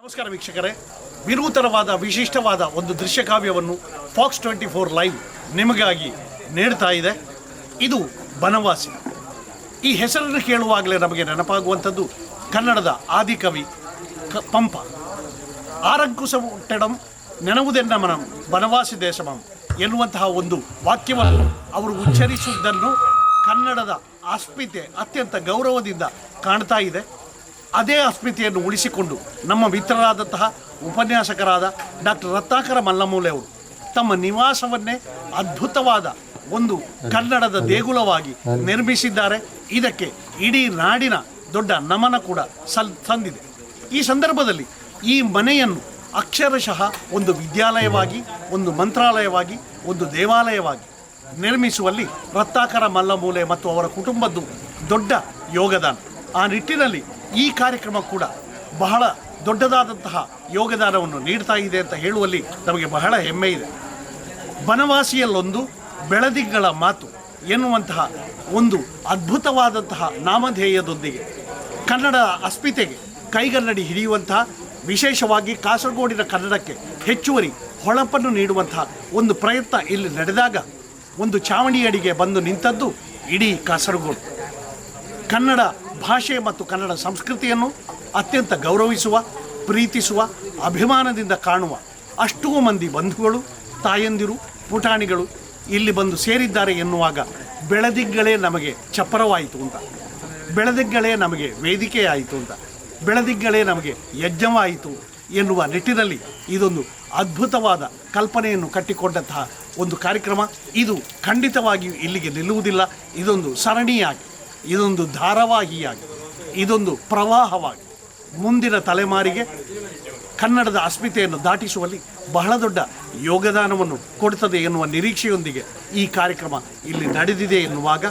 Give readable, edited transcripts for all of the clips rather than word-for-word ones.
ನಮಸ್ಕಾರ ವೀಕ್ಷಕರೇ, ವಿನೂತನವಾದ ವಿಶಿಷ್ಟವಾದ ಒಂದು ದೃಶ್ಯಕಾವ್ಯವನ್ನು ಫಾಕ್ಸ್ 24 ಲೈವ್ ನಿಮಗಾಗಿ ನೀಡ್ತಾ ಇದೆ. ಇದು ಬನವಾಸಿ. ಈ ಹೆಸರನ್ನು ಕೇಳುವಾಗಲೇ ನಮಗೆ ನೆನಪಾಗುವಂಥದ್ದು ಕನ್ನಡದ ಆದಿಕವಿ ಪಂಪ. ಆರಂಕುಶ ಹುಟ್ಟೆಡಂ ನೆನವುದೆನ್ನ ಮನಂ ಬನವಾಸಿ ದೇಶಮಂ ಎನ್ನುವಂತಹ ಒಂದು ವಾಕ್ಯವನ್ನು ಅವರು ಉಚ್ಚರಿಸುವುದನ್ನು ಕನ್ನಡದ ಅಸ್ಮಿತೆ ಅತ್ಯಂತ ಗೌರವದಿಂದ ಕಾಣ್ತಾ ಇದೆ. ಅದೇ ಅಸ್ಮಿತೆಯನ್ನು ಉಳಿಸಿಕೊಂಡು ನಮ್ಮ ಮಿತ್ರರಾದಂತಹ ಉಪನ್ಯಾಸಕರಾದ ಡಾಕ್ಟರ್ ರತ್ನಾಕರ ಮಲ್ಲಮೂಲೆ ಅವರು ತಮ್ಮ ನಿವಾಸವನ್ನೇ ಅದ್ಭುತವಾದ ಒಂದು ಕನ್ನಡದ ದೇಗುಲವಾಗಿ ನಿರ್ಮಿಸಿದ್ದಾರೆ. ಇದಕ್ಕೆ ಇಡೀ ನಾಡಿನ ದೊಡ್ಡ ನಮನ ಕೂಡ ಸಂದಿದೆ. ಈ ಸಂದರ್ಭದಲ್ಲಿ ಈ ಮನೆಯನ್ನು ಅಕ್ಷರಶಃ ಒಂದು ವಿದ್ಯಾಲಯವಾಗಿ, ಒಂದು ಮಂತ್ರಾಲಯವಾಗಿ, ಒಂದು ದೇವಾಲಯವಾಗಿ ನಿರ್ಮಿಸುವಲ್ಲಿ ರತ್ನಾಕರ ಮಲ್ಲಮೂಲೆ ಮತ್ತು ಅವರ ಕುಟುಂಬದ್ದು ದೊಡ್ಡ ಯೋಗದಾನ. ಆ ನಿಟ್ಟಿನಲ್ಲಿ ಈ ಕಾರ್ಯಕ್ರಮ ಕೂಡ ಬಹಳ ದೊಡ್ಡದಾದಂತಹ ಯೋಗದಾನವನ್ನು ನೀಡ್ತಾ ಇದೆ ಅಂತ ಹೇಳುವಲ್ಲಿ ನಮಗೆ ಬಹಳ ಹೆಮ್ಮೆ ಇದೆ. ಬನವಾಸಿಯಲ್ಲೊಂದು ಬೆಳದಿಂಗಳ ಮಾತು ಎನ್ನುವಂತಹ ಒಂದು ಅದ್ಭುತವಾದಂತಹ ನಾಮಧೇಯದೊಂದಿಗೆ ಕನ್ನಡ ಅಸ್ಮಿತೆಗೆ ಕೈಗನ್ನಡಿ ಹಿಡಿಯುವಂತಹ, ವಿಶೇಷವಾಗಿ ಕಾಸರಗೋಡಿನ ಕನ್ನಡಕ್ಕೆ ಹೆಚ್ಚುವರಿ ಹೊಳಪನ್ನು ನೀಡುವಂತಹ ಒಂದು ಪ್ರಯತ್ನ ಇಲ್ಲಿ ನಡೆದಾಗ ಒಂದು ಚಾವಣಿಯಡಿಗೆ ಬಂದು ನಿಂತದ್ದು ಇಡೀ ಕಾಸರಗೋಡು. ಕನ್ನಡ ಭಾಷೆ ಮತ್ತು ಕನ್ನಡ ಸಂಸ್ಕೃತಿಯನ್ನು ಅತ್ಯಂತ ಗೌರವಿಸುವ, ಪ್ರೀತಿಸುವ, ಅಭಿಮಾನದಿಂದ ಕಾಣುವ ಅಷ್ಟೂ ಮಂದಿ ಬಂಧುಗಳು, ತಾಯಂದಿರು, ಪುಟಾಣಿಗಳು ಇಲ್ಲಿ ಬಂದು ಸೇರಿದ್ದಾರೆ ಎನ್ನುವಾಗ ಬೆಳದಿಂಗಳೇ ನಮಗೆ ಚಪ್ಪರವಾಯಿತು ಅಂತ, ಬೆಳದಿಂಗಳೇ ನಮಗೆ ವೇದಿಕೆಯಾಯಿತು ಅಂತ, ಬೆಳದಿಂಗಳೇ ನಮಗೆ ಯಜ್ಞವಾಯಿತು ಎನ್ನುವ ನಿಟ್ಟಿನಲ್ಲಿ ಇದೊಂದು ಅದ್ಭುತವಾದ ಕಲ್ಪನೆಯನ್ನು ಕಟ್ಟಿಕೊಂಡಂತಹ ಒಂದು ಕಾರ್ಯಕ್ರಮ. ಇದು ಖಂಡಿತವಾಗಿಯೂ ಇಲ್ಲಿಗೆ ನಿಲ್ಲುವುದಿಲ್ಲ. ಇದೊಂದು ಸರಣಿಯಾಗಿ, ಇದೊಂದು ಧಾರಾವಾಹಿಯಾಗಿ, ಇದೊಂದು ಪ್ರವಾಹವಾಗಿ ಮುಂದಿನ ತಲೆಮಾರಿಗೆ ಕನ್ನಡದ ಅಸ್ಮಿತೆಯನ್ನು ದಾಟಿಸುವಲ್ಲಿ ಬಹಳ ದೊಡ್ಡ ಯೋಗದಾನವನ್ನು ಕೊಡುತ್ತದೆ ಎನ್ನುವ ನಿರೀಕ್ಷೆಯೊಂದಿಗೆ ಈ ಕಾರ್ಯಕ್ರಮ ಇಲ್ಲಿ ನಡೆದಿದೆ ಎನ್ನುವಾಗ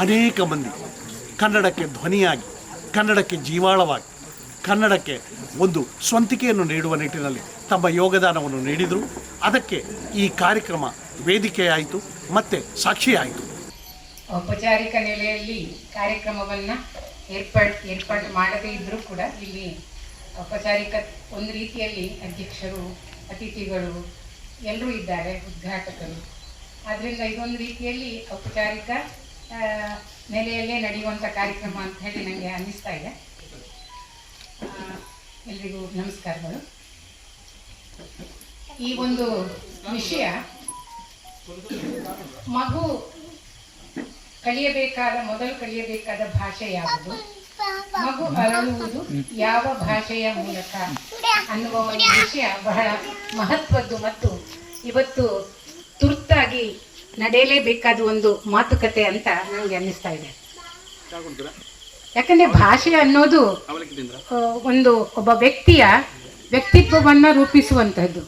ಅನೇಕ ಮಂದಿ ಕನ್ನಡಕ್ಕೆ ಧ್ವನಿಯಾಗಿ, ಕನ್ನಡಕ್ಕೆ ಜೀವಾಳವಾಗಿ, ಕನ್ನಡಕ್ಕೆ ಒಂದು ಸ್ವಂತಿಕೆಯನ್ನು ನೀಡುವ ನಿಟ್ಟಿನಲ್ಲಿ ತಮ್ಮ ಯೋಗದಾನವನ್ನು ನೀಡಿದರು. ಅದಕ್ಕೆ ಈ ಕಾರ್ಯಕ್ರಮ ವೇದಿಕೆಯಾಯಿತು ಮತ್ತು ಸಾಕ್ಷಿಯಾಯಿತು. ಔಪಚಾರಿಕ ನೆಲೆಯಲ್ಲಿ ಕಾರ್ಯಕ್ರಮವನ್ನು ಏರ್ಪಾಡು ಮಾಡದೇ ಇದ್ದರೂ ಕೂಡ ಇಲ್ಲಿ ಔಪಚಾರಿಕ ಒಂದು ರೀತಿಯಲ್ಲಿ ಅಧ್ಯಕ್ಷರು, ಅತಿಥಿಗಳು ಎಲ್ಲರೂ ಇದ್ದಾರೆ, ಉದ್ಘಾಟಕರು. ಆದ್ದರಿಂದ ಇದೊಂದು ರೀತಿಯಲ್ಲಿ ಔಪಚಾರಿಕ ನೆಲೆಯಲ್ಲೇ ನಡೆಯುವಂಥ ಕಾರ್ಯಕ್ರಮ ಅಂತ ಹೇಳಿ ನನಗೆ ಅನ್ನಿಸ್ತಾ ಇದೆ. ಎಲ್ರಿಗೂ ನಮಸ್ಕಾರಗಳು. ಈ ಒಂದು ವಿಷಯ ಮಗು ಮೊದಲು ಕಲಿಯಬೇಕಾದ ಭಾಷೆ ಯಾವುದು, ಮಗು ಅರಳುವುದು ಯಾವ ಭಾಷೆಯ ಮೂಲಕ ಅನ್ನುವ ಒಂದು ವಿಷಯ ಬಹಳ ಮಹತ್ವದ್ದು ಮತ್ತು ಇವತ್ತು ತುರ್ತಾಗಿ ನಡೆಯಲೇಬೇಕಾದ ಒಂದು ಮಾತುಕತೆ ಅಂತ ನನಗೆ ಅನ್ನಿಸ್ತಾ ಇದೆ. ಯಾಕಂದರೆ ಭಾಷೆ ಅನ್ನೋದು ಒಬ್ಬ ವ್ಯಕ್ತಿಯ ವ್ಯಕ್ತಿತ್ವವನ್ನು ರೂಪಿಸುವಂಥದ್ದು.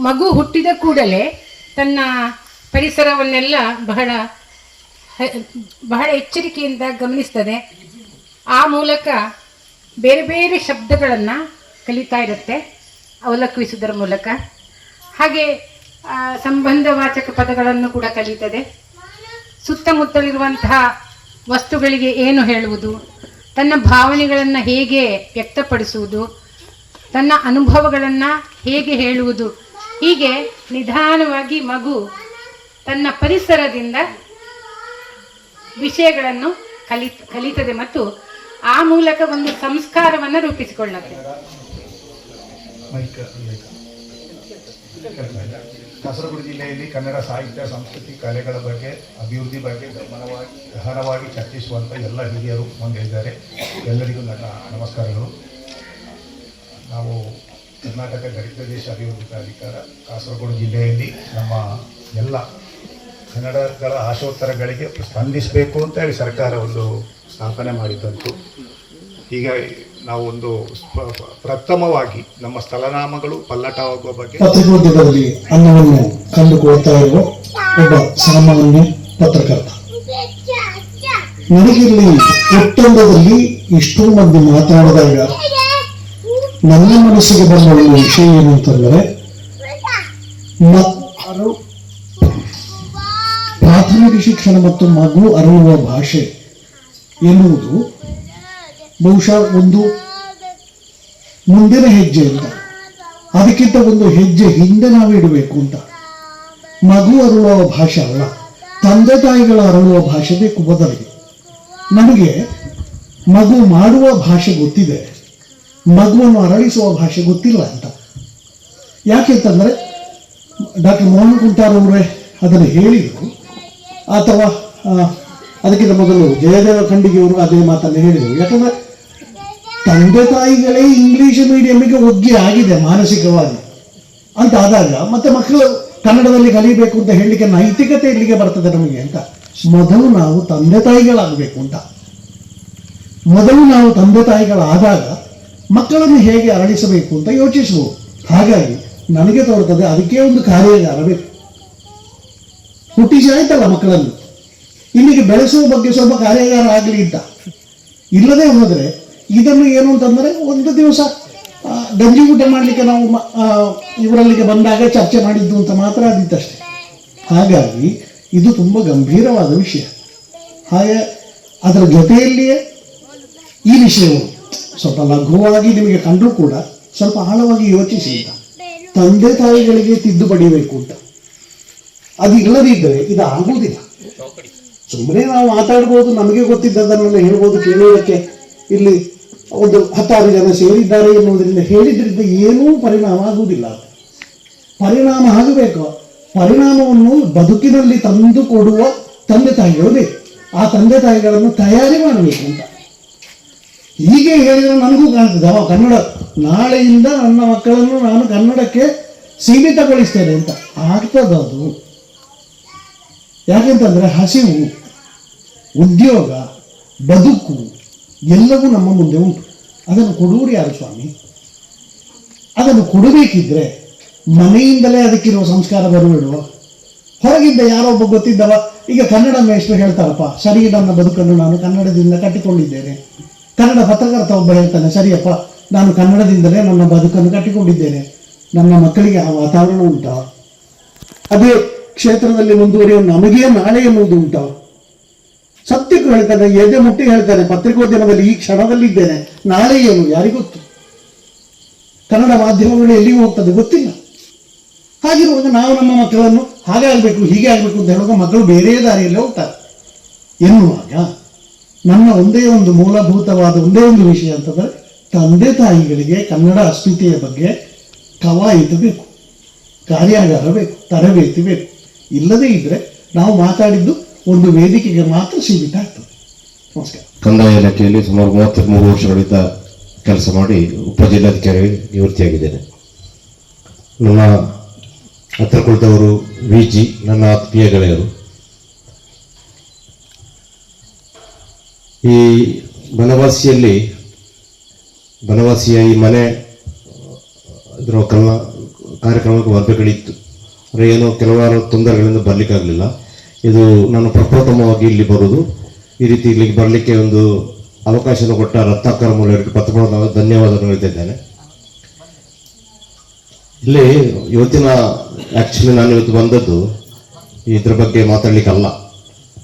ಮಗು ಹುಟ್ಟಿದ ಕೂಡಲೇ ತನ್ನ ಪರಿಸರವನ್ನೆಲ್ಲ ಬಹಳ ಎಚ್ಚರಿಕೆಯಿಂದ ಗಮನಿಸ್ತದೆ. ಆ ಮೂಲಕ ಬೇರೆ ಬೇರೆ ಶಬ್ದಗಳನ್ನು ಕಲಿತಾ ಇರುತ್ತೆ ಅವಲೋಕಿಸುವುದರ ಮೂಲಕ. ಹಾಗೆ ಸಂಬಂಧವಾಚಕ ಪದಗಳನ್ನು ಕೂಡ ಕಲಿತದೆ. ಸುತ್ತಮುತ್ತಲಿರುವಂತಹ ವಸ್ತುಗಳಿಗೆ ಏನು ಹೇಳುವುದು, ತನ್ನ ಭಾವನೆಗಳನ್ನು ಹೇಗೆ ವ್ಯಕ್ತಪಡಿಸುವುದು, ತನ್ನ ಅನುಭವಗಳನ್ನು ಹೇಗೆ ಹೇಳುವುದು, ಹೀಗೆ ನಿಧಾನವಾಗಿ ಮಗು ತನ್ನ ಪರಿಸರದಿಂದ ವಿಷಯಗಳನ್ನು ಕಲಿತದೆ ಮತ್ತು ಆ ಮೂಲಕ ಒಂದು ಸಂಸ್ಕಾರವನ್ನು ರೂಪಿಸಿಕೊಳ್ಳುತ್ತೆ. ಕಾಸರಗೋಡು ಜಿಲ್ಲೆಯಲ್ಲಿ ಕನ್ನಡ ಸಾಹಿತ್ಯ, ಸಂಸ್ಕೃತಿ, ಕಲೆಗಳ ಬಗ್ಗೆ, ಅಭಿವೃದ್ಧಿ ಬಗ್ಗೆ ಗಹನವಾಗಿ ಚರ್ಚಿಸುವಂಥ ಎಲ್ಲ ಹಿರಿಯರು ಮುಂದೆ ಇದ್ದಾರೆ. ಎಲ್ಲರಿಗೂ ನನ್ನ ನಮಸ್ಕಾರಗಳು. ನಾವು ಕರ್ನಾಟಕ ಗಡಿ ಪ್ರದೇಶ ಅಭಿವೃದ್ಧಿ ಪ್ರಾಧಿಕಾರ ಕಾಸರಗೋಡು ಜಿಲ್ಲೆಯಲ್ಲಿ ನಮ್ಮ ಎಲ್ಲ ಕನ್ನಡಗಳ ಆಶೋತ್ತರಗಳಿಗೆ ಸ್ಪಂದಿಸಬೇಕು ಅಂತ ಹೇಳಿ ಸರ್ಕಾರ ಒಂದು ಸ್ಥಾಪನೆ ಮಾಡಿದ್ದಂತು. ಈಗ ನಾವು ಒಂದು ಪ್ರಥಮವಾಗಿ ನಮ್ಮ ಸ್ಥಳನಾಮಗಳು ಪಲ್ಲಟವಾಗುವ ಬಗ್ಗೆ ಪತ್ರಿಕೋದ್ಯಮದಲ್ಲಿ ಅನ್ನವನ್ನು ಕಂಡುಕೊಳ್ತಾ ಇರುವ ಒಬ್ಬ ಸಾಮಾನ್ಯ ಪತ್ರಕರ್ತ. ನನಗಿಲ್ಲಿ ಒತ್ತಡದಲ್ಲಿ ಇಷ್ಟೋ ಮಂದಿ ಮಾತಾಡಿದಾಗ ನನ್ನ ಮನಸ್ಸಿಗೆ ಬಂದ ಒಂದು ವಿಷಯ ಏನು ಅಂತಂದರೆ, ಪ್ರಾಥಮಿಕ ಶಿಕ್ಷಣ ಮತ್ತು ಮಗು ಅರಿಯುವ ಭಾಷೆ ಎನ್ನುವುದು ಬಹುಶಃ ಒಂದು ಮುಂದಿನ ಹೆಜ್ಜೆ ಅಂತ. ಅದಕ್ಕಿಂತ ಒಂದು ಹೆಜ್ಜೆ ಹಿಂದೆ ನಾವು ಇಡಬೇಕು ಅಂತ. ಮಗು ಅರಳುವ ಭಾಷೆ ಅಲ್ಲ, ತಂದೆ ತಾಯಿಗಳ ಅರಳುವ ಭಾಷೆ ಬೇಕು ಬದಲಿಗೆ. ನಮಗೆ ಮಗು ಮಾಡುವ ಭಾಷೆ ಗೊತ್ತಿದೆ, ಮಗುವನ್ನು ಅರಳಿಸುವ ಭಾಷೆ ಗೊತ್ತಿಲ್ಲ ಅಂತ. ಯಾಕೆಂತಂದರೆ ಡಾಕ್ಟರ್ ಮೋಹನ್ ಕುಂಟಾರ್ ಅವರೇ ಅದನ್ನು ಹೇಳಿದರು, ಅಥವಾ ಅದಕ್ಕಿಂತ ಮೊದಲು ಜಯದೇವ ಖಂಡಿಗೆಯವರು ಅದೇ ಮಾತನ್ನು ಹೇಳಿದರು. ಯಾಕಂದರೆ ತಂದೆ ತಾಯಿಗಳೇ ಇಂಗ್ಲಿಷ್ ಮೀಡಿಯಂಗೆ ಒಗ್ಗಿ ಆಗಿದೆ ಮಾನಸಿಕವಾಗಿ ಅಂತ ಆದಾಗ ಮತ್ತೆ ಮಕ್ಕಳು ಕನ್ನಡದಲ್ಲಿ ಕಲಿಬೇಕು ಅಂತ ಹೇಳಲಿಕ್ಕೆ ನೈತಿಕತೆ ಇಲ್ಲಿಗೆ ಬರ್ತದೆ ನಮಗೆ ಅಂತ. ಮೊದಲು ನಾವು ತಂದೆ ತಾಯಿಗಳಾಗಬೇಕು ಅಂತ. ಮೊದಲು ನಾವು ತಂದೆ ತಾಯಿಗಳಾದಾಗ ಮಕ್ಕಳನ್ನು ಹೇಗೆ ಅರಳಿಸಬೇಕು ಅಂತ ಯೋಚಿಸಬಹುದು. ಹಾಗಾಗಿ ನನಗೆ ತೋರ್ತದೆ ಅದಕ್ಕೆ ಒಂದು ಕಾರ್ಯಾಗಾರ ಬೇಕು. ಹುಟ್ಟಿಸಿ ಆಯ್ತಲ್ಲ ಮಕ್ಕಳನ್ನು, ಇಲ್ಲಿಗೆ ಬೆಳೆಸುವ ಬಗ್ಗೆ ಸ್ವಲ್ಪ ಕಾರ್ಯಾಗಾರ ಆಗಲಿ ಅಂತ. ಇಲ್ಲದೆ ಹೋದರೆ ಇದನ್ನು ಏನು ಅಂತಂದರೆ ಒಂದು ದಿವಸ ಗಂಜಿ ಊಟ ಮಾಡಲಿಕ್ಕೆ ನಾವು ಇವರಲ್ಲಿಗೆ ಬಂದಾಗ ಚರ್ಚೆ ಮಾಡಿದ್ದು ಅಂತ ಮಾತ್ರ ಆದಿತ್ತಷ್ಟೆ. ಹಾಗಾಗಿ ಇದು ತುಂಬ ಗಂಭೀರವಾದ ವಿಷಯ. ಹಾಗೆ ಅದರ ಜೊತೆಯಲ್ಲಿಯೇ ಈ ವಿಷಯವು ಸ್ವಲ್ಪ ಲಘುವಾಗಿ ನಿಮಗೆ ಕಂಡರೂ ಕೂಡ ಸ್ವಲ್ಪ ಆಳವಾಗಿ ಯೋಚಿಸಿ ಅಂತ. ತಂದೆ ತಾಯಿಗಳಿಗೆ ತಿದ್ದುಪಡಿ ಬೇಕು ಅಂತ. ಅದು ಇಲ್ಲದಿದ್ದರೆ ಇದು ಆಗುವುದಿಲ್ಲ. ಸುಮ್ಮನೆ ನಾವು ಮಾತಾಡ್ಬೋದು, ನಮಗೆ ಗೊತ್ತಿದ್ದದನ್ನೆಲ್ಲ ಹೇಳ್ಬೋದು, ಕೇಳುವುದಕ್ಕೆ ಇಲ್ಲಿ ಒಂದು 10 ಜನ ಸೇರಿದ್ದಾರೆ ಎನ್ನುವುದರಿಂದ ಹೇಳಿದ್ರಿಂದ ಏನೂ ಪರಿಣಾಮ ಆಗುವುದಿಲ್ಲ. ಪರಿಣಾಮ ಆಗಬೇಕು. ಪರಿಣಾಮವನ್ನು ಬದುಕಿನಲ್ಲಿ ತಂದು ಕೊಡುವ ತಂದೆ ತಾಯಿಗಳು ಬೇಕು. ಆ ತಂದೆ ತಾಯಿಗಳನ್ನು ತಯಾರಿ ಮಾಡಬೇಕು ಅಂತ. ಹೀಗೆ ಹೇಳಿದರೆ ನನಗೂ ಕಾಣ್ತದೆ ಕನ್ನಡ ನಾಳೆಯಿಂದ ನನ್ನ ಮಕ್ಕಳನ್ನು ನಾನು ಕನ್ನಡಕ್ಕೆ ಸೀಮಿತಗೊಳಿಸ್ತೇನೆ ಅಂತ. ಆಗ್ತದದು. ಯಾಕೆಂತಂದರೆ ಹಸಿವು, ಉದ್ಯೋಗ, ಬದುಕು ಎಲ್ಲವೂ ನಮ್ಮ ಮುಂದೆ ಉಂಟು. ಅದನ್ನು ಕೊಡುವರು ಯಾರು ಸ್ವಾಮಿ? ಅದನ್ನು ಕೊಡಬೇಕಿದ್ರೆ ಮನೆಯಿಂದಲೇ ಅದಕ್ಕಿರುವ ಸಂಸ್ಕಾರ ಬರಬೇಡುವ? ಹೊರಗಿಂದ ಯಾರೊಬ್ಬ ಗೊತ್ತಿದ್ದವ ಈಗ ಕನ್ನಡ ಮೇಷ್ಟ್ರು ಹೇಳ್ತಾರಪ್ಪ, ಸರಿ ನನ್ನ ಬದುಕನ್ನು ನಾನು ಕನ್ನಡದಿಂದ ಕಟ್ಟಿಕೊಂಡಿದ್ದೇನೆ. ಕನ್ನಡ ಪತ್ರಕರ್ತ ಒಬ್ಬ ಹೇಳ್ತಾನೆ, ಸರಿಯಪ್ಪ ನಾನು ಕನ್ನಡದಿಂದಲೇ ನನ್ನ ಬದುಕನ್ನು ಕಟ್ಟಿಕೊಂಡಿದ್ದೇನೆ. ನನ್ನ ಮಕ್ಕಳಿಗೆ ಆ ವಾತಾವರಣ ಉಂಟಾ? ಅದೇ ಕ್ಷೇತ್ರದಲ್ಲಿ ಮುಂದುವರಿಯುವ ನಮಗೇ ನಾಳೆ ಎನ್ನುವುದು ಉಂಟಾ? ಸತ್ಯಕ್ಕೂ ಹೇಳ್ತಾನೆ, ಎದೆ ಮುಟ್ಟಿ ಹೇಳ್ತಾನೆ, ಪತ್ರಿಕೋದ್ಯಮದಲ್ಲಿ ಈ ಕ್ಷಣದಲ್ಲಿದ್ದೇನೆ, ನಾಳೆ ಏನು ಯಾರಿಗೊತ್ತು? ಕನ್ನಡ ಮಾಧ್ಯಮಗಳು ಎಲ್ಲಿಗೂ ಹೋಗ್ತದೆ ಗೊತ್ತಿಲ್ಲ. ಹಾಗಿರುವಾಗ ನಾವು ನಮ್ಮ ಮಕ್ಕಳನ್ನು ಹಾಗೆ ಆಗಬೇಕು ಹೀಗೆ ಆಗಬೇಕು ಅಂತ ಹೇಳುವಾಗ ಮಕ್ಕಳು ಬೇರೆ ದಾರಿಯಲ್ಲೇ ಹೋಗ್ತಾರೆ ಎನ್ನುವಾಗ ನನ್ನ ಒಂದೇ ಒಂದು ಮೂಲಭೂತವಾದ ಒಂದೇ ಒಂದು ವಿಷಯ ಅಂತಂದರೆ ತಂದೆ ತಾಯಿಗಳಿಗೆ ಕನ್ನಡ ಅಸ್ಮಿತೆಯ ಬಗ್ಗೆ ಕವಾಯಿತು ಬೇಕು, ಕಾರ್ಯಾಗಾರ ಬೇಕು, ತರಬೇತಿ ಬೇಕು. ಇಲ್ಲದೇ ಇದ್ರೆ ನಾವು ಮಾತಾಡಿದ್ದು ಒಂದು ವೇದಿಕೆಗೆ ಮಾತ್ರ ಸೀಮಿತ ಆಗ್ತದೆ. ನಮಸ್ಕಾರ. ಕಂದಾಯ ಇಲಾಖೆಯಲ್ಲಿ ಸುಮಾರು 33 ವರ್ಷಗಳಿಂದ ಕೆಲಸ ಮಾಡಿ ಉಪಜಿಲ್ಲಾಧಿಕಾರಿ ನಿವೃತ್ತಿಯಾಗಿದ್ದೇನೆ. ನನ್ನ ಹತ್ರ ಕುಳಿತವರು VG, ನನ್ನ ಆತ್ಮೀಯ ಗೆಳೆಯರು. ಈ ಬನವಾಸಿಯ ಈ ಮನೆ ಇದರ ಕಾರ್ಯಕ್ರಮಕ್ಕೆ ಬರಬೇಕಾಗಿತ್ತು. ಆದರೆ ಏನೋ ಕೆಲವಾರು ತೊಂದರೆಗಳಿಂದ ಬರಲಿಕ್ಕಾಗಲಿಲ್ಲ. ಇದು ನಾನು ಪ್ರಪ್ರಥಮವಾಗಿ ಇಲ್ಲಿ ಬರೋದು. ಈ ರೀತಿ ಇಲ್ಲಿಗೆ ಬರಲಿಕ್ಕೆ ಒಂದು ಅವಕಾಶವನ್ನು ಕೊಟ್ಟ ರತ್ನಾಕರ್ ಮೂಲವರಿಗೆ ಪತ್ರಪೂರ್ವಕ ಧನ್ಯವಾದವನ್ನು ಹೇಳ್ತಿದ್ದೇನೆ. ಇಲ್ಲಿ ಆ್ಯಕ್ಚುಲಿ ನಾನು ಇವತ್ತು ಬಂದದ್ದು ಇದ್ರ ಬಗ್ಗೆ ಮಾತಾಡಲಿಕ್ಕಲ್ಲ.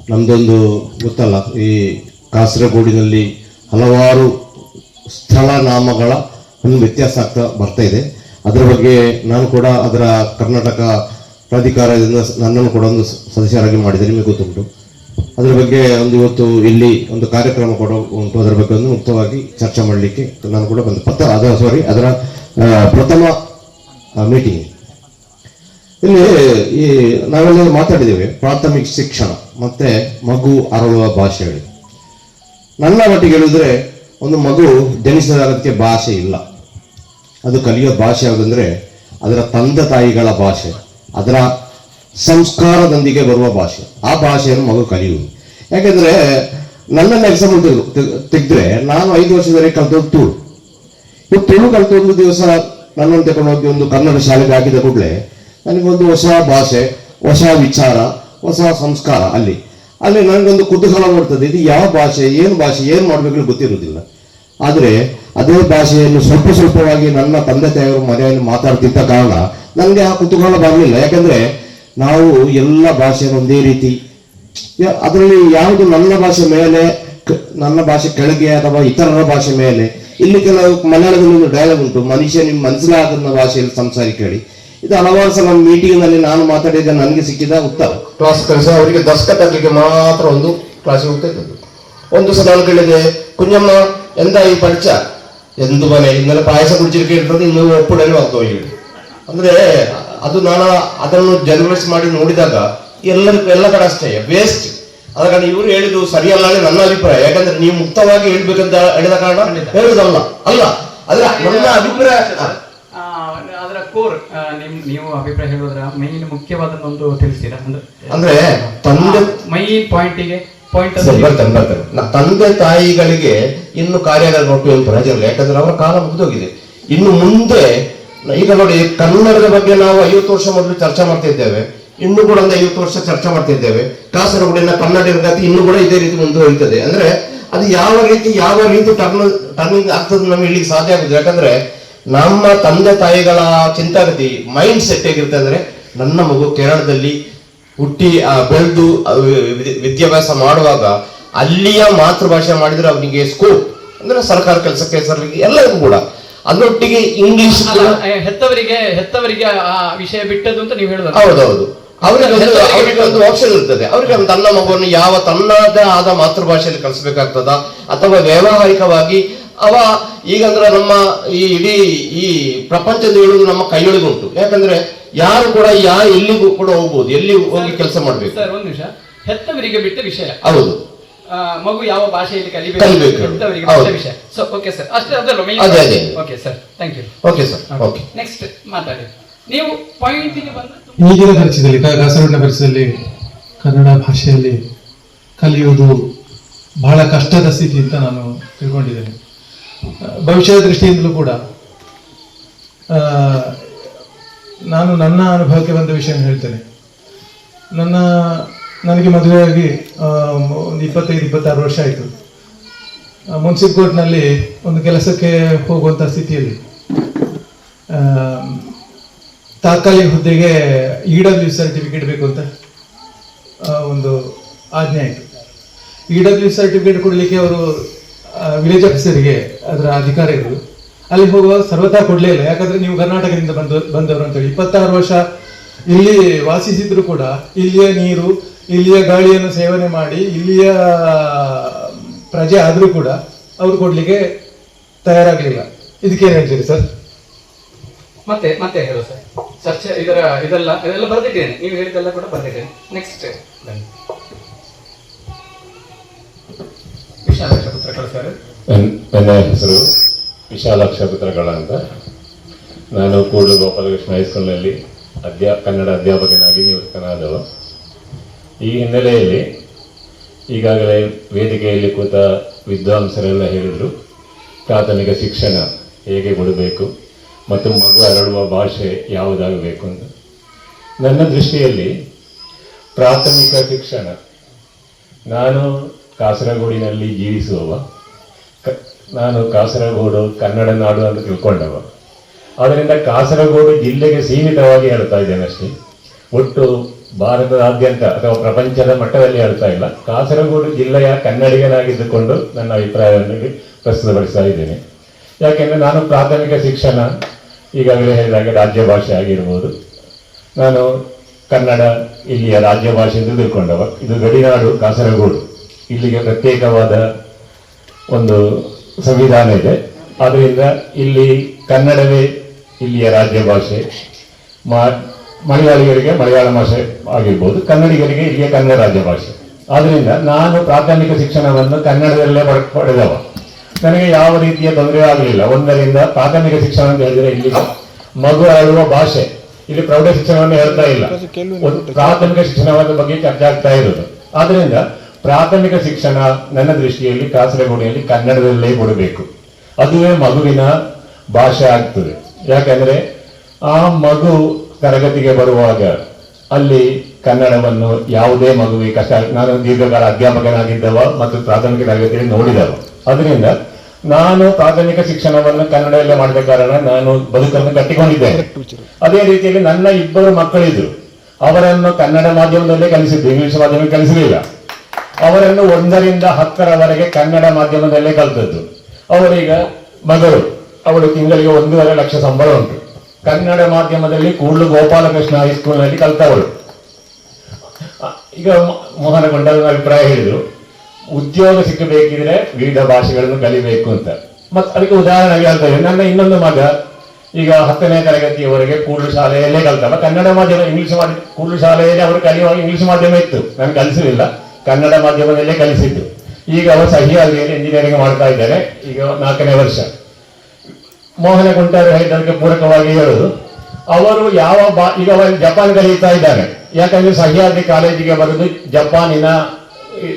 ನಮ್ಮದೊಂದು ಗೊತ್ತಲ್ಲ, ಈ ಕಾಸರಗೋಡಿನಲ್ಲಿ ಹಲವಾರು ಸ್ಥಳ ನಾಮಗಳ ಒಂದು ವ್ಯತ್ಯಾಸ ಆಗ್ತಾ ಬರ್ತಾ ಇದೆ. ಅದರ ಬಗ್ಗೆ ನಾನು ಕೂಡ ಅದರ ಕರ್ನಾಟಕ ಪ್ರಾಧಿಕಾರದಿಂದ ನನ್ನನ್ನು ಕೂಡ ಒಂದು ಸದಸ್ಯರಾಗಿ ಮಾಡಿದೆ, ನಿಮಗೆ ಗೊತ್ತುಂಟು. ಅದರ ಬಗ್ಗೆ ಒಂದು ಇವತ್ತು ಇಲ್ಲಿ ಒಂದು ಕಾರ್ಯಕ್ರಮ ಕೂಡ ಉಂಟು. ಅದರ ಬಗ್ಗೆ ಒಂದು ಮುಕ್ತವಾಗಿ ಚರ್ಚೆ ಮಾಡಲಿಕ್ಕೆ ನಾನು ಕೂಡ ಬಂದೆ. ಅದರ ಪ್ರಥಮ ಮೀಟಿಂಗ್ ಇಲ್ಲಿ ಈ ನಾವೆಲ್ಲ ಮಾತಾಡಿದ್ದೇವೆ ಪ್ರಾಥಮಿಕ ಶಿಕ್ಷಣ ಮತ್ತೆ ಮಗು ಅರಳುವ ಭಾಷೆಗಳು. ನನ್ನ ಮಟ್ಟಿಗೆ ಹೇಳಿದ್ರೆ ಒಂದು ಮಗು ಜನಿಸಿದಾಗದಕ್ಕೆ ಭಾಷೆ ಇಲ್ಲ. ಅದು ಕಲಿಯೋ ಭಾಷೆ ಯಾವುದಂದ್ರೆ ಅದರ ತಂದೆ ತಾಯಿಗಳ ಭಾಷೆ, ಅದರ ಸಂಸ್ಕಾರದೊಂದಿಗೆ ಬರುವ ಭಾಷೆ. ಆ ಭಾಷೆಯನ್ನು ಮಗು ಕಲಿಯುವುದು. ಯಾಕೆಂದ್ರೆ ನನ್ನನ್ನು ಎಕ್ಸಾಂಪಲ್ ತೆಗೆದ್ರೆ ನಾನು 5 ವರ್ಷದವರೆಗೆ ಕಲ್ತದ್ದು ತುಳು. ಈ ತುಳು ಕಲಿತ ಒಂದು ದಿವಸ ನನ್ನನ್ನು ತಗೊಂಡು ಹೋಗಿ ಒಂದು ಕನ್ನಡ ಶಾಲೆಗೆ ಹಾಕಿದ ಕೂಡಲೇ ನನಗೊಂದು ಹೊಸ ಭಾಷೆ, ಹೊಸ ವಿಚಾರ, ಹೊಸ ಸಂಸ್ಕಾರ. ಅಲ್ಲಿ ನನಗೊಂದು ಕುತೂಹಲ ಬರ್ತದೆ, ಇದು ಯಾವ ಭಾಷೆ, ಏನು ಮಾಡಬೇಕು ಗೊತ್ತಿರುವುದಿಲ್ಲ. ಆದರೆ ಅದೇ ಭಾಷೆಯನ್ನು ಸ್ವಲ್ಪವಾಗಿ ನನ್ನ ತಂದೆ ತಾಯಿಯವರು ಮನೆಯಲ್ಲಿ ಮಾತಾಡ್ತಿದ್ದ ಕಾರಣ ನನಗೆ ಆ ಕುತೂಹಲ ಬರಲಿಲ್ಲ. ಯಾಕಂದ್ರೆ ನಾವು ಎಲ್ಲ ಭಾಷೆಯನ್ನು ಒಂದೇ ರೀತಿ, ಅದರಲ್ಲಿ ಯಾವುದು ನನ್ನ ಭಾಷೆ ಮೇಲೆ, ನನ್ನ ಭಾಷೆ ಕೆಳಗೆ ಅಥವಾ ಇತರರ ಭಾಷೆ ಮೇಲೆ ಇಲ್ಲಿ ಕೆಲವು ಮಲಯಾಳದಲ್ಲಿ ಒಂದು ಡೈಲಾಗ್ ಉಂಟು, ಮನುಷ್ಯ ನಿಮ್ಮ ಮನಸ್ಸಿಲಾಗದ ಭಾಷೆಯಲ್ಲಿ ಸಂಸಾರಿಕೇಳಿ. ಇದು ಹಲವಾರು ಸಲ ಮೀಟಿಂಗ್ ನಲ್ಲಿ ನಾನು ಮಾತಾಡಿದ ನನಗೆ ಸಿಕ್ಕಿದ ಉತ್ತರ. ಕ್ಲಾಸ್ ಕಳಿಸಿ ಅವರಿಗೆ ದಸ್ಕತ್ ಹಾಕ್ಲಿಕ್ಕೆ ಮಾತ್ರ ಒಂದು ಕ್ಲಾಸಿಗೆ ಹೋಗ್ತಾ ಇದ್ದದ್ದು. ಒಂದು ಸಲ ನಾನು ಕೇಳಿದೆ, ಕುಂಜಮ್ಮ ಎಂತ ಈ ಪರಿಚಯ ಎಂದು ಮನೆ ಇನ್ನೆಲ್ಲ ಪಾಯಸ ಕುಡಿಚಿಲಿಕ್ಕೆ ಇರ್ತದೆ, ಇನ್ನು ಒಪ್ಪುಡನೆ ಆಗ್ತವೆ ಹೇಳಿ. ಅಂದ್ರೆ ಅದು ನಾನು ಅದನ್ನು ಜನರಲೈಸ್ ಮಾಡಿ ನೋಡಿದಾಗ ಎಲ್ಲರಿಗೂ ಎಲ್ಲ ಕಡೆ ಅಷ್ಟೇ ವೇಸ್ಟ್. ಆದ ಕಾರಣ ಇವರು ಹೇಳಿದ್ದು ಸರಿಯಲ್ಲ ನನ್ನ ಅಭಿಪ್ರಾಯ. ಯಾಕಂದ್ರೆ ನೀವು ಮುಕ್ತವಾಗಿ ಹೇಳ್ಬೇಕಂತ ಹೇಳಿದ ಕಾರಣ ಹೇಳುದಲ್ಲ ಅಲ್ಲ, ಅದ್ರ ನನ್ನ ಅಭಿಪ್ರಾಯ. ಅದರ ಕೋರ್ ನೀವು ಅಭಿಪ್ರಾಯ ಹೇಳೋದ್ರ ಮೈನ್ ಮುಖ್ಯವಾದ ಒಂದು ತಿಳಿಸ್ತೀರಾ? ಅಂದ್ರೆ ತಂದೆ ಮೈನ್ ಪಾಯಿಂಟಿಗೆ ತಂದೆ ತಾಯಿಗಳಿಗೆ ಇನ್ನು ಕಾರ್ಯಾಗಾರ ನೋಡುವ ಪ್ರಯೋಜನ ಇಲ್ಲ. ಯಾಕಂದ್ರೆ ಅವರ ಕಾಲ ಮುಗಿದೋಗಿದೆ. ಇನ್ನು ಮುಂದೆ ಈಗ ನೋಡಿ, ಕನ್ನಡದ ಬಗ್ಗೆ ನಾವು 50 ವರ್ಷ ಮೊದಲು ಚರ್ಚೆ ಮಾಡ್ತಾ ಇದ್ದೇವೆ, ಇನ್ನು ಕೂಡ ಒಂದು 50 ವರ್ಷ ಚರ್ಚೆ ಮಾಡ್ತಾ ಇದ್ದೇವೆ. ಕಾಸರಗೋಡಿನ ಕನ್ನಡಿಗರ ಗತಿ ಇನ್ನು ಕೂಡ ಇದೇ ರೀತಿ ಮುಂದುವರಿತದೆ. ಅಂದ್ರೆ ಅದು ಯಾವ ರೀತಿ ಟರ್ನಿಂಗ್ ಆಗ್ತದೆ ನಮ್ಗೆ ಹೇಳಲಿಕ್ಕೆ ಸಾಧ್ಯ ಆಗುದು. ಯಾಕಂದ್ರೆ ನಮ್ಮ ತಂದೆ ತಾಯಿಗಳ ಚಿಂತಾಗತಿ ಮೈಂಡ್ ಸೆಟ್ ಹೇಗಿರುತ್ತೆ ಅಂದ್ರೆ, ನನ್ನ ಮಗು ಕೇರಳದಲ್ಲಿ ಹುಟ್ಟಿ ಬೆಳೆದು ವಿದ್ಯಾಭ್ಯಾಸ ಮಾಡುವಾಗ ಅಲ್ಲಿಯ ಮಾತೃಭಾಷೆ ಮಾಡಿದ್ರೆ ಅವನಿಗೆ ಸ್ಕೋಪ್ ಅಂದ್ರೆ ಸರ್ಕಾರ ಕೆಲಸಕ್ಕೆ ಸೇರಲಿಕ್ಕೆ ಎಲ್ಲರಿಗೂ ಕೂಡ. ಅದರೊಟ್ಟಿಗೆ ಇಂಗ್ಲಿಷ್ ಹೆತ್ತವರಿಗೆ ಆ ವಿಷಯ ಬಿಟ್ಟದ್ದು ಅಂತ ನೀವು ಹೇಳಿದ್ರೆ ಹೌದೌದು, ಅವರಿಗೆ ಒಂದು ಆಪ್ಷನ್ ಇರ್ತದೆ. ಅವರಿಗೆ ತನ್ನ ಮಗುವನ್ನು ಯಾವ ತನ್ನದೇ ಆದ ಮಾತೃಭಾಷೆಯಲ್ಲಿ ಕಲಿಸಬೇಕಾಗ್ತದ ಅಥವಾ ವ್ಯಾವಹಾರಿಕವಾಗಿ ಈಗಂದ್ರೆ ನಮ್ಮ ಈ ಇಡೀ ಈ ಪ್ರಪಂಚದ ಹೇಳುವುದು ನಮ್ಮ ಕೈಯೊಳಗುಂಟು. ಯಾಕಂದ್ರೆ ಯಾರು ಕೂಡ ಎಲ್ಲಿಗೂ ಕೂಡ ಹೋಗ್ಬೋದು, ಎಲ್ಲಿ ಹೋಗಿ ಕೆಲಸ ಮಾಡ್ಬೇಕು. ಸರ್ ಒಂದು ನಿಮಿಷ, ಹೆತ್ತವರಿಗೆ ಬಿಟ್ಟ ವಿಷಯ. ಹೌದು, ಮಗು ಯಾವ ಭಾಷೆಯಲ್ಲಿ ಕಲಿಬೇಕು ಹೆತ್ತವರಿಗೆ ಬಿಟ್ಟ ವಿಷಯ. ಸೊ ಓಕೆ ಸರ್, ಅಷ್ಟೇ ಅದಲ್ಲ. Okay sir, thank you. Okay sir, okay. Next ಮಾತಾಡಿ ನೀವು ಪಾಯಿಂಟಿಗೆ ಬಂದ. ಈಗಿನ ಪರಿಚಯದಲ್ಲಿ ಕಾಸರಗೋಡಿನ ಪರಿಚಯದಲ್ಲಿ ಕನ್ನಡ ಭಾಷೆಯಲ್ಲಿ ಕಲಿಯುವುದು ಬಹಳ ಕಷ್ಟದ ಸ್ಥಿತಿ ಅಂತ ನಾನು ತಿಳ್ಕೊಂಡಿದ್ದೇನೆ. ಭವಿಷ್ಯದ ದೃಷ್ಟಿಯಿಂದಲೂ ಕೂಡ ನಾನು ನನ್ನ ಅನುಭವಕ್ಕೆ ಬಂದ ವಿಷಯ ಹೇಳ್ತೇನೆ. ನನಗೆ ಮದುವೆಯಾಗಿ ಒಂದು 25-26 ವರ್ಷ ಆಯಿತು. ಮುನ್ಸಿಪ್ ಕೋರ್ಟ್ನಲ್ಲಿ ಒಂದು ಕೆಲಸಕ್ಕೆ ಹೋಗುವಂಥ ಸ್ಥಿತಿಯಲ್ಲಿ ತಾತ್ಕಾಲಿಕ ಹುದ್ದೆಗೆ EW ಸರ್ಟಿಫಿಕೇಟ್ ಬೇಕು ಅಂತ ಒಂದು ಆಜ್ಞೆ ಆಯಿತು. EW ಸರ್ಟಿಫಿಕೇಟ್ ಕೊಡಲಿಕ್ಕೆ ಅವರು ವಿಲೇಜ್ ಆಫೀಸರಿಗೆ ಅದರ ಅಧಿಕಾರಿಗಳು ಅಲ್ಲಿ ಹೋಗುವಾಗ ಸರ್ವತಾ ಕೊಡಲೇ ಇಲ್ಲ. ಯಾಕಂದ್ರೆ ನೀವು ಕರ್ನಾಟಕದಿಂದ ಬಂದವರು ಅಂತೇಳಿ 26 ವರ್ಷ ಇಲ್ಲಿ ವಾಸಿಸಿದ್ರು ಕೂಡ ಇಲ್ಲಿಯ ನೀರು ಇಲ್ಲಿಯ ಗಾಳಿಯನ್ನು ಸೇವನೆ ಮಾಡಿ ಇಲ್ಲಿಯ ಪ್ರಜೆ ಆದರೂ ಕೂಡ ಅವರು ಕೊಡ್ಲಿಕ್ಕೆ ತಯಾರಾಗಲಿಲ್ಲ. ಇದಕ್ಕೇನು ಹೇಳ್ತೀರಿ ಸರ್? ಮತ್ತೆ ಹೇಳು ಸರ್. ಚರ್ಚೆ ಇದೆಲ್ಲ ಬರ್ದಿದ್ದೇನೆ, ನೀವು ಹೇಳಿದೆಲ್ಲ ಕೂಡ ಬರ್ದಿದ್ದೇನೆ. Next Vishalaksha Puthrakala sir. ನನ್ನ ಹೆಸರು ವಿಶಾಲಾಕ್ಷ ಪುತ್ರಕಳ ಅಂತ. ನಾನು ಕೂಡಲು ಗೋಪಾಲಕೃಷ್ಣ ಹೈಸ್ಕೂಲ್ನಲ್ಲಿ ಕನ್ನಡ ಅಧ್ಯಾಪಕನಾಗಿ ನಿವೃತ್ತನಾದವ. ಈ ಹಿನ್ನೆಲೆಯಲ್ಲಿ ಈಗಾಗಲೇ ವೇದಿಕೆಯಲ್ಲಿ ಕೂತ ವಿದ್ವಾಂಸರೆಲ್ಲ ಹೇಳಿದರು ಪ್ರಾಥಮಿಕ ಶಿಕ್ಷಣ ಹೇಗೆ ಕೊಡಬೇಕು ಮತ್ತು ಮಗು ಅರಳುವ ಭಾಷೆ ಯಾವುದಾಗಬೇಕು ಅಂತ. ನನ್ನ ದೃಷ್ಟಿಯಲ್ಲಿ ಪ್ರಾಥಮಿಕ ಶಿಕ್ಷಣ, ನಾನು ಕಾಸರಗೋಡಿನಲ್ಲಿ ಜೀವಿಸುವವ, ನಾನು ಕಾಸರಗೋಡು ಕನ್ನಡ ನಾಡು ಅಂತ ತಿಳ್ಕೊಂಡವ. ಆದ್ದರಿಂದ ಕಾಸರಗೋಡು ಜಿಲ್ಲೆಗೆ ಸೀಮಿತವಾಗಿ ಹೇಳ್ತಾ ಇದ್ದೇನೆ ಅಷ್ಟೇ, ಒಟ್ಟು ಭಾರತದಾದ್ಯಂತ ಅಥವಾ ಪ್ರಪಂಚದ ಮಟ್ಟದಲ್ಲಿ ಹೇಳ್ತಾ ಇಲ್ಲ. ಕಾಸರಗೋಡು ಜಿಲ್ಲೆಯ ಕನ್ನಡಿಗನಾಗಿದ್ದುಕೊಂಡು ನನ್ನ ಅಭಿಪ್ರಾಯವನ್ನು ಪ್ರಸ್ತುತಪಡಿಸ್ತಾ ಇದ್ದೇನೆ. ಯಾಕೆಂದರೆ ನಾನು ಪ್ರಾಥಮಿಕ ಶಿಕ್ಷಣ ಈಗಾಗಲೇ ಹೇಳಿದಾಗೆ ರಾಜ್ಯ ಭಾಷೆ ಆಗಿರ್ಬೋದು. ನಾನು ಕನ್ನಡ ಇಲ್ಲಿಯ ರಾಜ್ಯ ಭಾಷೆ ಎಂದು ತಿಳ್ಕೊಂಡವ. ಇದು ಗಡಿನಾಡು ಕಾಸರಗೋಡು, ಇಲ್ಲಿಗೆ ಪ್ರತ್ಯೇಕವಾದ ಒಂದು ಸಂವಿಧಾನ ಇದೆ. ಆದ್ದರಿಂದ ಇಲ್ಲಿ ಕನ್ನಡವೇ ಇಲ್ಲಿಯ ರಾಜ್ಯ ಭಾಷೆ. ಮಲಯಾಳಿಗರಿಗೆ ಮಲಯಾಳ ಭಾಷೆ ಆಗಿರ್ಬೋದು, ಕನ್ನಡಿಗರಿಗೆ ಇಲ್ಲಿಯ ಕನ್ನಡ ರಾಜ್ಯ ಭಾಷೆ. ಆದ್ದರಿಂದ ನಾನು ಪ್ರಾಥಮಿಕ ಶಿಕ್ಷಣವನ್ನು ಕನ್ನಡದಲ್ಲೇ ಪಡೆದವ. ನನಗೆ ಯಾವ ರೀತಿಯ ತೊಂದರೆ ಆಗಲಿಲ್ಲ. 1ರಿಂದ ಪ್ರಾಥಮಿಕ ಶಿಕ್ಷಣ ಅಂತ ಹೇಳಿದ್ರೆ ಇಲ್ಲಿ ಮಗು ಅರಳುವ ಭಾಷೆ, ಇಲ್ಲಿ ಪ್ರೌಢ ಶಿಕ್ಷಣವನ್ನು ಹೇಳ್ತಾ ಇಲ್ಲ, ಪ್ರಾಥಮಿಕ ಶಿಕ್ಷಣದ ಬಗ್ಗೆ ಚರ್ಚೆ ಆಗ್ತಾ ಇರೋದು. ಆದ್ದರಿಂದ ಪ್ರಾಥಮಿಕ ಶಿಕ್ಷಣ ನನ್ನ ದೃಷ್ಟಿಯಲ್ಲಿ ಕಾಸರಗೋಡಿನಲ್ಲಿ ಕನ್ನಡದಲ್ಲೇ ಕೊಡಬೇಕು. ಅದುವೇ ಮಗುವಿನ ಭಾಷೆ ಆಗ್ತದೆ. ಯಾಕಂದ್ರೆ ಆ ಮಗು ತರಗತಿಗೆ ಬರುವಾಗ ಅಲ್ಲಿ ಕನ್ನಡವನ್ನು ಯಾವುದೇ ಮಗುವಿಗೆ ಕಷ್ಟ. ನಾನು ದೀರ್ಘಕಾಲ ಅಧ್ಯಾಪಕನಾಗಿದ್ದವ ಮತ್ತು ಪ್ರಾಥಮಿಕ ತರಗತಿಯಲ್ಲಿ ನೋಡಿದವ. ಅದರಿಂದ ನಾನು ಪ್ರಾಥಮಿಕ ಶಿಕ್ಷಣವನ್ನು ಕನ್ನಡದಲ್ಲೇ ಮಾಡಿದ ಕಾರಣ ನಾನು ಬದುಕನ್ನು ಕಟ್ಟಿಕೊಂಡಿದ್ದೇನೆ. ಅದೇ ರೀತಿಯಲ್ಲಿ ನನ್ನ 2 ಮಕ್ಕಳಿದ್ರು, ಅವರನ್ನು ಕನ್ನಡ ಮಾಧ್ಯಮದಲ್ಲೇ ಕಲಿಸಿದ್ದು, ಇಂಗ್ಲಿಷ್ ಮಾಧ್ಯಮ ಕಲಿಸಲಿಲ್ಲ. ಅವರನ್ನು 1ರಿಂದ 10ರವರೆಗೆ ಕನ್ನಡ ಮಾಧ್ಯಮದಲ್ಲೇ ಕಲಿತದ್ದು. ಅವರೀಗ ಮಗಳು, ಅವಳು ತಿಂಗಳಿಗೆ 1.5 ಲಕ್ಷ ಸಂಬಳ ಉಂಟು. ಕನ್ನಡ ಮಾಧ್ಯಮದಲ್ಲಿ ಕೂಡ್ಲು ಗೋಪಾಲಕೃಷ್ಣ ಹೈಸ್ಕೂಲ್ನಲ್ಲಿ ಕಲ್ತವಳು. ಈಗ ಮೋಹನಗೊಂಡ ಅಭಿಪ್ರಾಯ ಹೇಳಿದ್ರು, ಉದ್ಯೋಗ ಸಿಕ್ಕಬೇಕಿದ್ರೆ ವಿವಿಧ ಭಾಷೆಗಳನ್ನು ಕಲಿಬೇಕು ಅಂತ. ಮತ್ತೆ ಅದಕ್ಕೆ ಉದಾಹರಣೆಗೆ ಹೇಳ್ತಾರೆ, ನನ್ನ ಇನ್ನೊಂದು ಮಗ ಈಗ 10ನೇ ತರಗತಿಯವರೆಗೆ ಕೂಡ್ಲು ಶಾಲೆಯಲ್ಲೇ ಕಲ್ತಲ್ಲ, ಕನ್ನಡ ಮಾಧ್ಯಮ ಇಂಗ್ಲಿಷ್ ಕೂಡ್ಲು ಶಾಲೆಯಲ್ಲಿ ಅವರು ಕಲಿಯುವಾಗ ಇಂಗ್ಲಿಷ್ ಮಾಧ್ಯಮ ಇತ್ತು, ನಾನು ಕಲಿಸಲಿಲ್ಲ, ಕನ್ನಡ ಮಾಧ್ಯಮದಲ್ಲೇ ಕಲಿಸಿದ್ದು. ಈಗ ಅವರು ಸಹ್ಯಾದ್ರಿಯಲ್ಲಿ ಇಂಜಿನಿಯರಿಂಗ್ ಮಾಡ್ತಾ ಇದ್ದಾರೆ, ಈಗ 4ನೇ ವರ್ಷ. ಮೋಹನ ಗುಂಟಾರು ಹೇಳಿದ್ದಕ್ಕೆ ಪೂರಕವಾಗಿ ಹೇಳುದು, ಅವರು ಈಗ ಅವರು ಜಪಾನ್ ಕಲಿಯುತ್ತಾ ಇದ್ದಾರೆ. ಯಾಕಂದ್ರೆ ಸಹ್ಯಾದ್ರಿ ಕಾಲೇಜಿಗೆ ಬರೋದು ಜಪಾನಿನ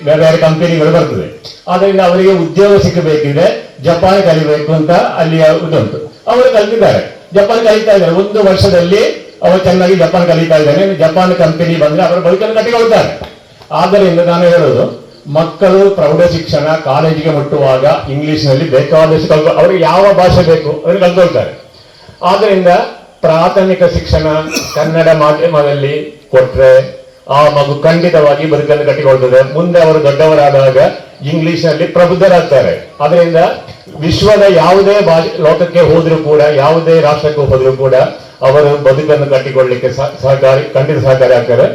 ಬೇರೆ ಬೇರೆ ಕಂಪನಿಗಳು ಬರ್ತದೆ. ಆದ್ದರಿಂದ ಅವರಿಗೆ ಉದ್ಯೋಗ ಸಿಕ್ಕಬೇಕಿದ್ರೆ ಜಪಾನ್ ಕಲಿಬೇಕು ಅಂತ ಅಲ್ಲಿಯ ಉಂಟು. ಅವರು ಕಲಿತಿದ್ದಾರೆ, ಜಪಾನ್ ಕಲಿತಾ ಇದ್ದಾರೆ. 1 ವರ್ಷದಲ್ಲಿ ಅವರು ಚೆನ್ನಾಗಿ ಜಪಾನ್ ಕಲಿತಾ ಇದ್ದಾರೆ. ಜಪಾನ್ ಕಂಪನಿ ಬಂದ್ರೆ ಅವರ ಬದುಕನ್ನು ಕಟ್ಟಿಕೊಳ್ತಾರೆ. ಆದ್ದರಿಂದ ನಾನು ಹೇಳೋದು, ಮಕ್ಕಳು ಪ್ರೌಢ ಶಿಕ್ಷಣ ಕಾಲೇಜಿಗೆ ಮುಟ್ಟುವಾಗ ಇಂಗ್ಲಿಷ್ನಲ್ಲಿ ಬೇಕಾದಷ್ಟು ಅವ್ರಿಗೆ ಯಾವ ಭಾಷೆ ಬೇಕು ಅವ್ರಿಗೆ ಕಲ್ತ್ಕೊಳ್ತಾರೆ. ಆದ್ದರಿಂದ ಪ್ರಾಥಮಿಕ ಶಿಕ್ಷಣ ಕನ್ನಡ ಮಾಧ್ಯಮದಲ್ಲಿ ಕೊಟ್ರೆ ಆ ಮಗು ಖಂಡಿತವಾಗಿ ಬದುಕನ್ನು ಕಟ್ಟಿಕೊಳ್ತದೆ. ಮುಂದೆ ಅವರು ದೊಡ್ಡವರಾದಾಗ ಇಂಗ್ಲಿಷ್ನಲ್ಲಿ ಪ್ರಬುದ್ಧರಾಗ್ತಾರೆ. ಅದರಿಂದ ವಿಶ್ವದ ಯಾವುದೇ ಲೋಕಕ್ಕೆ ಹೋದ್ರೂ ಕೂಡ, ಯಾವುದೇ ರಾಷ್ಟ್ರಕ್ಕೆ ಹೋದ್ರೂ ಕೂಡ ಅವರು ಬದುಕನ್ನು ಕಟ್ಟಿಕೊಳ್ಳಲಿಕ್ಕೆ ಖಂಡಿತ ಸಹಕಾರಿ ಆಗ್ತಾರೆ.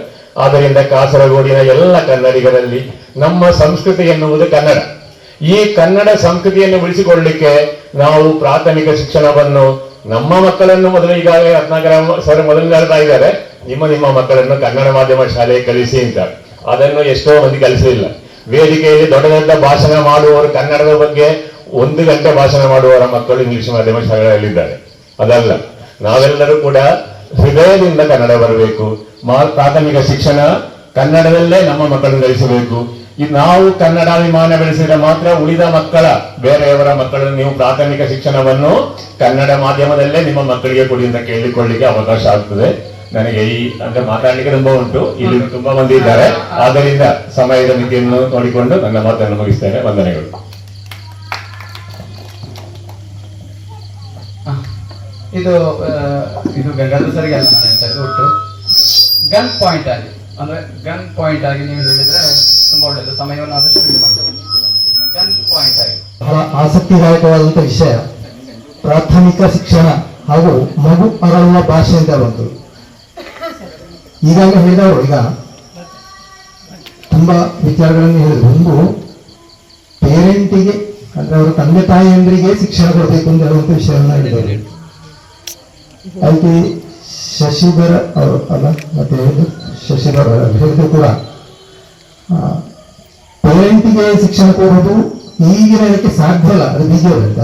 ಆದ್ದರಿಂದ ಕಾಸರಗೋಡಿನ ಎಲ್ಲ ಕನ್ನಡಿಗರಲ್ಲಿ ನಮ್ಮ ಸಂಸ್ಕೃತಿ ಎನ್ನುವುದು ಕನ್ನಡ. ಈ ಕನ್ನಡ ಸಂಸ್ಕೃತಿಯನ್ನು ಉಳಿಸಿಕೊಳ್ಳಲಿಕ್ಕೆ ನಾವು ಪ್ರಾಥಮಿಕ ಶಿಕ್ಷಣವನ್ನು ನಮ್ಮ ಮಕ್ಕಳನ್ನು ಮೊದಲು ಈಗಾಗಲೇ ರತ್ನಾಕರ ಸರ್ ಮೊದಲು ಹೇಳ್ತಾ ಇದ್ದಾರೆ, ನಿಮ್ಮ ಮಕ್ಕಳನ್ನು ಕನ್ನಡ ಮಾಧ್ಯಮ ಶಾಲೆಗೆ ಕಲಿಸಿ ಅಂತ. ಅದನ್ನು ಎಷ್ಟೋ ಮಂದಿ ಕಲಿಸಲಿಲ್ಲ. ವೇದಿಕೆಯಲ್ಲಿ ದೊಡ್ಡ ದೊಡ್ಡ ಭಾಷಣ ಮಾಡುವವರು ಕನ್ನಡದ ಬಗ್ಗೆ 1 ಗಂಟೆ ಭಾಷಣ ಮಾಡುವವರ ಮಕ್ಕಳು ಇಂಗ್ಲಿಷ್ ಮಾಧ್ಯಮ ಶಾಲೆಗಳಲ್ಲಿದ್ದಾರೆ. ಅದಲ್ಲ, ನಾವೆಲ್ಲರೂ ಕೂಡ ಹೃದಯದಿಂದ ಕನ್ನಡ ಬರಬೇಕು. ಪ್ರಾಥಮಿಕ ಶಿಕ್ಷಣ ಕನ್ನಡದಲ್ಲೇ ನಮ್ಮ ಮಕ್ಕಳನ್ನು ಕಲಿಸಬೇಕು. ನಾವು ಕನ್ನಡಾಭಿಮಾನ ಬೆಳೆಸಿದ್ರೆ ಮಾತ್ರ ಉಳಿದ ಮಕ್ಕಳ ಬೇರೆಯವರ ಮಕ್ಕಳನ್ನು ನೀವು ಪ್ರಾಥಮಿಕ ಶಿಕ್ಷಣವನ್ನು ಕನ್ನಡ ಮಾಧ್ಯಮದಲ್ಲೇ ನಿಮ್ಮ ಮಕ್ಕಳಿಗೆ ಕೊಡಿ ಅಂತ ಕೇಳಿಕೊಳ್ಳಿಕ್ಕೆ ಅವಕಾಶ ಆಗ್ತದೆ. ನನಗೆ ಅಂತ ಮಾತಾಡ್ಲಿಕ್ಕೆ ತುಂಬಾ ಉಂಟು, ಇಲ್ಲಿ ತುಂಬಾ ಮಂದಿ ಇದ್ದಾರೆ. ಆದ್ದರಿಂದ ಸಮಯದ ಮಿತಿಯನ್ನು ನೋಡಿಕೊಂಡು ನನ್ನ ಮಾತನ್ನು ಮುಗಿಸ್ತೇನೆ. ವಂದನೆಗಳು. ಇದು ಗಂಗಾಧರ ಸರಿಗೆ ಅಲ್ಲ ನಾನು ಒಟ್ಟು ಗನ್ ಪಾಯಿಂಟ್ ಆಗಿ, ಅಂದ್ರೆ ಗನ್ ಪಾಯಿಂಟ್ ಆಗಿ ನೀವು ಹೇಳಿದ್ರೆ ತುಂಬಾ ಒಳ್ಳೆಯದು. ಸಮಯವನ್ನು ಆದಷ್ಟು ಕಡಿಮೆ ಮಾಡ್ತೇವೆ. ಗನ್ ಪಾಯಿಂಟ್ ಆಗಿ ಬಹಳ ಆಸಕ್ತಿದಾಯಕವಾದಂಥ ವಿಷಯ ಪ್ರಾಥಮಿಕ ಶಿಕ್ಷಣ ಹಾಗೂ ಮಗು ಅರಳುವ ಭಾಷೆ ಅಂತ ಬಂತು. ಈಗಾಗಲೇ ಹೇಳಿದವರು ಈಗ ತುಂಬಾ ವಿಚಾರಗಳನ್ನು ಹೇಳಿದ್ರು. ಒಂದು, ಪೇರೆಂಟಿಗೆ ಅಂದ್ರೆ ಅವರ ತಂದೆ ತಾಯಿಯಂದ್ರಿಗೆ ಶಿಕ್ಷಣ ಕೊಡಬೇಕು ಅಂತ ಹೇಳುವಂಥ ವಿಷಯವನ್ನು ಹೇಳಿದರು. ಅದಕ್ಕೆ ಶಶಿಧರ್ ಅವರು ಅಲ್ಲ, ಮತ್ತೆ ಶಶಿಧರ್ ಹೇಳಿದ್ರು ಕೂಡ ಪೇರೆಂಟಿಗೆ ಶಿಕ್ಷಣ ಕೊಡೋದು ಈಗಿನ ಇದಕ್ಕೆ ಸಾಧ್ಯ ಇಲ್ಲ. ಅದು ಬೀದಿಯವರಿಂದ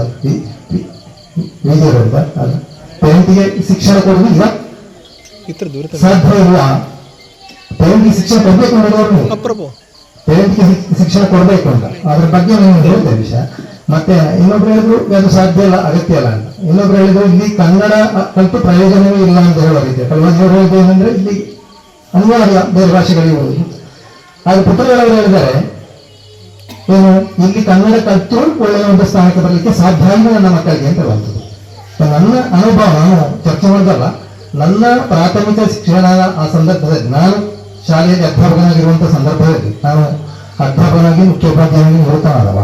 ಅಲ್ಲ, ಪೇರೆಂಟಿಗೆ ಶಿಕ್ಷಣ ಕೊಡೋದು ಈಗ ಸಾಧ್ಯ ಇಲ್ಲ. ಪೇರೆಂಟಿಗೆ ಶಿಕ್ಷಣ ಕೊಡ್ಬೇಕು ಅನ್ನೋದು ಪೇರೆಂಟ್ಗೆ ಶಿಕ್ಷಣ ಕೊಡ್ಬೇಕು ಅಂತ ಅದ್ರ ಬಗ್ಗೆ ನಾನು ಹೇಳಿದೆ ವಿಷಯ. ಮತ್ತೆ ಇನ್ನೊಬ್ರು ಹೇಳಿದ್ರು ಅದು ಸಾಧ್ಯ ಇಲ್ಲ, ಅಗತ್ಯ ಇಲ್ಲ ಅಂತ. ಇನ್ನೊಬ್ರು ಹೇಳಿದ್ರು ಇಲ್ಲಿ ಕನ್ನಡ ಕಲಿತು ಪ್ರಯೋಜನವೇ ಇಲ್ಲ ಅಂತ ಹೇಳೋದಿದೆ. ಕಲ್ವಾಜಿಯವರು ಹೇಳಿದ್ರು ಏನಂದ್ರೆ ಇಲ್ಲಿ ಅನಿವಾರ್ಯ ಬೇರೆ ಭಾಷೆಗಳಿಗೆ ಹೋಗುದು. ಹಾಗೆ ಪುತ್ರಗಳವರು ಹೇಳಿದ್ದಾರೆ ಏನು, ಇಲ್ಲಿ ಕನ್ನಡ ಕಲಿತು ಒಳ್ಳೆಯ ಒಂದು ಸ್ಥಾನಕ್ಕೆ ಬರಲಿಕ್ಕೆ ಸಾಧ್ಯ ಆಗಿದೆ ನನ್ನ ಮಕ್ಕಳಿಗೆ ಅಂತ ಬಂತದ್ದು. ನನ್ನ ಅನುಭವ ನಾನು ಚರ್ಚೆ ಮಾಡಿದಲ್ಲ, ನನ್ನ ಪ್ರಾಥಮಿಕ ಶಿಕ್ಷಣದ ಆ ಸಂದರ್ಭದಲ್ಲಿ ನಾನು ಶಾಲೆಯಲ್ಲಿ ಅಧ್ಯಾಪಕನಾಗಿರುವಂತಹ ಸಂದರ್ಭದಲ್ಲಿ ನಾನು ಅಧ್ಯಾಪಕನಾಗಿ ಮುಖ್ಯೋಪಾಧ್ಯಾಯನಾಗಿ ನಿವೃತ್ತನಾದವ.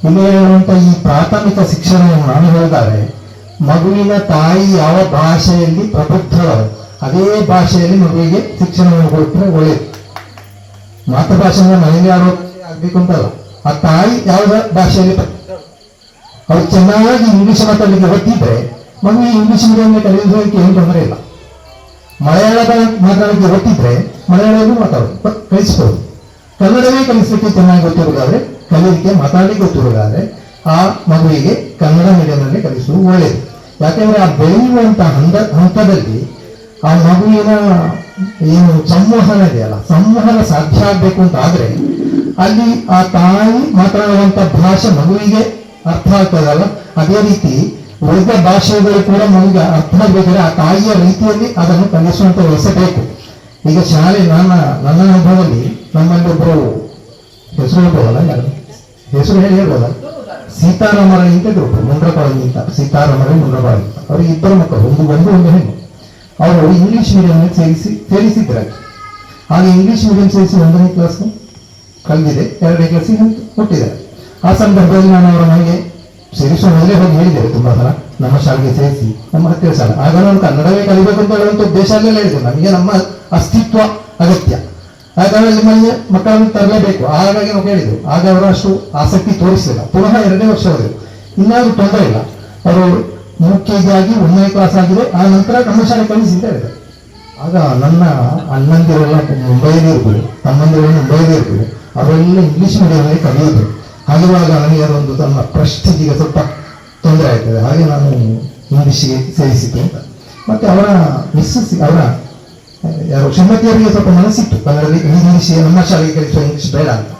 ಇಲ್ಲಿ ಹೇಳುವಂತ ಈ ಪ್ರಾಥಮಿಕ ಶಿಕ್ಷಣವನ್ನು ನಾನು ಹೇಳಿದರೆ ಮಗುವಿನ ತಾಯಿ ಯಾವ ಭಾಷೆಯಲ್ಲಿ ಪ್ರಬುದ್ಧಳೋ ಅದೇ ಭಾಷೆಯಲ್ಲಿ ಮಗುವಿಗೆ ಶಿಕ್ಷಣವನ್ನು ಕೊಟ್ಟರೆ ಒಳ್ಳೆಯದು. ಮಾತೃಭಾಷೆಯಿಂದ ಮನೆಯಲ್ಲಿ ಆಗ್ಬೇಕು ಅಂತಲ್ಲ, ಆ ತಾಯಿ ಯಾವ ಭಾಷೆಯಲ್ಲಿ ಅವ್ರು ಚೆನ್ನಾಗಿ ಇಂಗ್ಲಿಷ್ ಮಾತಾಡಲಿಕ್ಕೆ ಗೊತ್ತಿದ್ರೆ ಮಗುವಿಗೆ ಇಂಗ್ಲಿಷ್ ಮೀಡಿಯಂ ಕಲಿಯೋದಕ್ಕೆ ಏನು ತೊಂದರೆ ಇಲ್ಲ. ಮಲಯಾಳದ ಮಾತಾಡಲಿಕ್ಕೆ ಗೊತ್ತಿದ್ರೆ ಮಲಯಾಳದಲ್ಲೂ ಕಲಿಸ್ಬೋದು. ಕನ್ನಡವೇ ಕಲಿಸಲಿಕ್ಕೆ ಚೆನ್ನಾಗಿ ಗೊತ್ತಿರೋದಾದ್ರೆ, ಕಲಿಯಲಿಕ್ಕೆ ಮಾತಾಡಲಿಕ್ಕೆ ಗೊತ್ತಿರೋದಾದ್ರೆ ಆ ಮಗುವಿಗೆ ಕನ್ನಡ ಮೀಡಿಯಂನಲ್ಲಿ ಕಲಿಸುವುದು ಒಳ್ಳೆಯದು. ಯಾಕೆಂದ್ರೆ ಆ ಬೆಳೆಯುವಂತ ಹಂತದಲ್ಲಿ ಆ ಮಗುವಿನ ಏನು ಸಂವಹನ ಇದೆಯಲ್ಲ, ಸಂವಹನ ಸಾಧ್ಯ ಆಗ್ಬೇಕು ಅಂತ ಆದ್ರೆ ಅಲ್ಲಿ ಆ ತಾಯಿ ಮಾತನಾಡುವಂತ ಭಾಷೆ ಮಗುವಿಗೆ ಅರ್ಥ ಆಗ್ತದಲ್ಲ, ಅದೇ ರೀತಿ ಉಳಿದ ಭಾಷೆಗಳು ಕೂಡ ಮಗುವಿಗೆ ಅರ್ಥ ಆಗ್ಬೇಕಾದ್ರೆ ಆ ತಾಯಿಯ ರೀತಿಯಲ್ಲಿ ಅದನ್ನು ಕಲಿಸುವಂತ ವ್ಯವಸ್ಥೆ ಬೇಕು. ಈಗ ಶಾಲೆ ನನ್ನ ಅನುಭವದಲ್ಲಿ ನಮ್ಮಲ್ಲಿ ಒಬ್ಬರು ಹೆಸರು ಹೇಳ್ಬೋದಲ್ಲ, ಯಾರು ಹೆಸರು ಹೇಳ್ಬೋದಲ್ಲ, ಸೀತಾರಾಮರಾಯ ಅಂತ ಇದ್ರು, ಮುಂಡ್ರಪಾಳಿ ಅಂತ, ಸೀತಾರಾಮರಾಯ ಮುಂಡ್ರಪಾಳಿ. ಅವ್ರಿಗೆ 2 ಮಕ್ಕಳು, ಒಂದು ಗಂಡು ಒಂದು ಹೆಣ್ಣು. ಅವರು ಇಂಗ್ಲಿಷ್ ಮೀಡಿಯಂ ಸೇರಿಸಿದ್ದಾರೆ. ಹಾಗೆ ಇಂಗ್ಲಿಷ್ ಮೀಡಿಯಂ ಸೇರಿಸಿ 1ನೇ ಕ್ಲಾಸ್ ಕಲಿದಿದೆ, 2ನೇ ಕ್ಲಾಸಿಗೆ ಹುಟ್ಟಿದ್ದಾರೆ. ಆ ಸಂದರ್ಭದಲ್ಲಿ ನಾನು ಅವರ ಮನೆಗೆ ಸೇರಿಸುವ ಮೊದಲೇ ಹೋಗಿ ಹೇಳಿದ್ದೇವೆ ತುಂಬಾ ಸಲ, ನಮ್ಮ ಶಾಲೆಗೆ ಸೇರಿಸಿ ನಮ್ಮ ಹತ್ತಿರ ಶಾಲೆ. ಆಗ ನಾನು ಕನ್ನಡವೇ ಕಲಿಬೇಕು ಅಂತ ಹೇಳುವಂಥ ಉದ್ದೇಶ ಅಲ್ಲೆಲ್ಲ ಹೇಳಿದೆ. ನಮಗೆ ನಮ್ಮ ಅಸ್ತಿತ್ವ ಅಗತ್ಯ, ಹಾಗಾಗಿ ನಿಮ್ಮಲ್ಲಿ ಮಕ್ಕಳನ್ನು ತರಲೇಬೇಕು. ಹಾಗಾಗಿ ನಾವು ಹೇಳಿದೆವು. ಆಗ ಅವರು ಅಷ್ಟು ಆಸಕ್ತಿ ತೋರಿಸಲಿಲ್ಲ. ಪುನಃ 2ನೇ ವರ್ಷ ಹೋದರು. ಇನ್ನಾದ್ರೂ ತೊಂದರೆ ಇಲ್ಲ, ಅವರು UKG ಆಗಿ 1ನೇ ಕ್ಲಾಸ್ ಆಗಿದೆ, ಆ ನಂತರ ನಮ್ಮ ಶಾಲೆ ಕಲಿಸಿ ಅಂತ ಹೇಳಿದ್ದಾರೆ. ಆಗ ನನ್ನ ಅಣ್ಣಂದಿರೆಲ್ಲ ಮುಂಬೈಯಲ್ಲಿ ಇರ್ಬೋದು, ತಮ್ಮಂದಿರೆಲ್ಲ ಮುಂಬೈಯಲ್ಲಿ ಇರ್ಬೋದು, ಅವರೆಲ್ಲ ಇಂಗ್ಲಿಷ್ ಮೀಡಿಯಂನಲ್ಲಿ ಕಲಿಯೋದು. ಹಾಗಿರುವಾಗ ನನಗೆ ಅದೊಂದು ತನ್ನ ಪ್ರೆಸ್ಟೀಜಿಗೆ ಸ್ವಲ್ಪ ತೊಂದರೆ ಆಗ್ತದೆ. ಹಾಗೆ ನಾನು ಇಂಗ್ಲಿಷ್ಗೆ ಸೇರಿಸಿದ್ದು ಅಂತ. ಮತ್ತೆ ಅವರ ಮಿಸ್ಸಸ್, ಅವರ ಯಾರು ಶ್ರೀಮತಿಯವರಿಗೆ ಸ್ವಲ್ಪ ಮನಸ್ಸಿತ್ತು ಕನ್ನಡದಲ್ಲಿ ಇಂಗ್ಲಿಷ್ ನಮ್ಮ ಶಾಲೆಗೆ ಕಲಿಸುವ ಇಂಗ್ಲಿಷ್ ಬೇಡ ಅಂತ.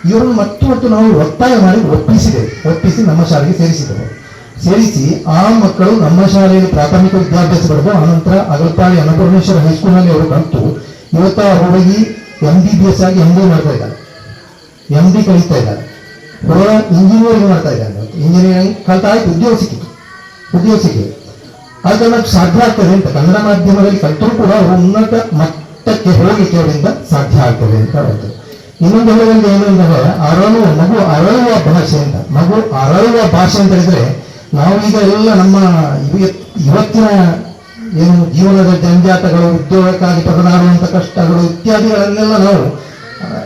ಇವರನ್ನು ಮತ್ತು ನಾವು ಒತ್ತಾಯ ಮಾಡಿ ಒಪ್ಪಿಸಿ ನಮ್ಮ ಶಾಲೆಗೆ ಸೇರಿಸಿದರು. ಸೇರಿಸಿ ಆ ಮಕ್ಕಳು ನಮ್ಮ ಶಾಲೆಯಲ್ಲಿ ಪ್ರಾಥಮಿಕ ವಿದ್ಯಾಭ್ಯಾಸ ಪಡೆದು ಆನಂತರ ಅಗಲಪಾಡಿ ಅನ್ನಪೂರ್ಣೇಶ್ವರ ಹೈಸ್ಕೂಲ್ನಲ್ಲಿ ಅವರು ಕಲಿತು ಇವತ್ತು ಅವರು ಹೋಗಿ MBBS ಆಗಿ MD ಮಾಡ್ತಾ ಇದ್ದಾರೆ, MD ಕಲಿತಾ ಇದ್ದಾರೆ, ಪುನಃ ಇಂಜಿನಿಯರಿಂಗ್ ಮಾಡ್ತಾ ಇದ್ದಾರೆ. ಇಂಜಿನಿಯರಿಂಗ್ ಕಲಿತ ಆಯ್ತು, ಉದ್ಯೋಗ ಸಿಕ್ಕಿತು. ಆಗ ನಾವು ಸಾಧ್ಯ ಆಗ್ತದೆ ಅಂತ ಕನ್ನಡ ಮಾಧ್ಯಮದಲ್ಲಿ ಕಲಿತರೂ ಕೂಡ ಅವರು ಉನ್ನತ ಮಟ್ಟಕ್ಕೆ ಹೋಗಲಿಕ್ಕೆ ಅವರಿಂದ ಸಾಧ್ಯ ಆಗ್ತದೆ ಅಂತ ಹೇಳ್ತಾರೆ. ಇನ್ನೊಂದು ಹೇಳೋದ್ರಿಂದ ಏನು ಅಂದರೆ ಮಗು ಅರಳುವ ಭಾಷೆ ಅಂತ ಹೇಳಿದ್ರೆ, ನಾವೀಗ ಎಲ್ಲ ನಮ್ಮ ಇವತ್ತಿನ ಏನು ಜೀವನದ ಜಂಜಾಟಗಳು, ಉದ್ಯೋಗಕ್ಕಾಗಿ ಪರದಾಡುವಂಥ ಕಷ್ಟಗಳು ಇತ್ಯಾದಿಗಳನ್ನೆಲ್ಲ ನಾವು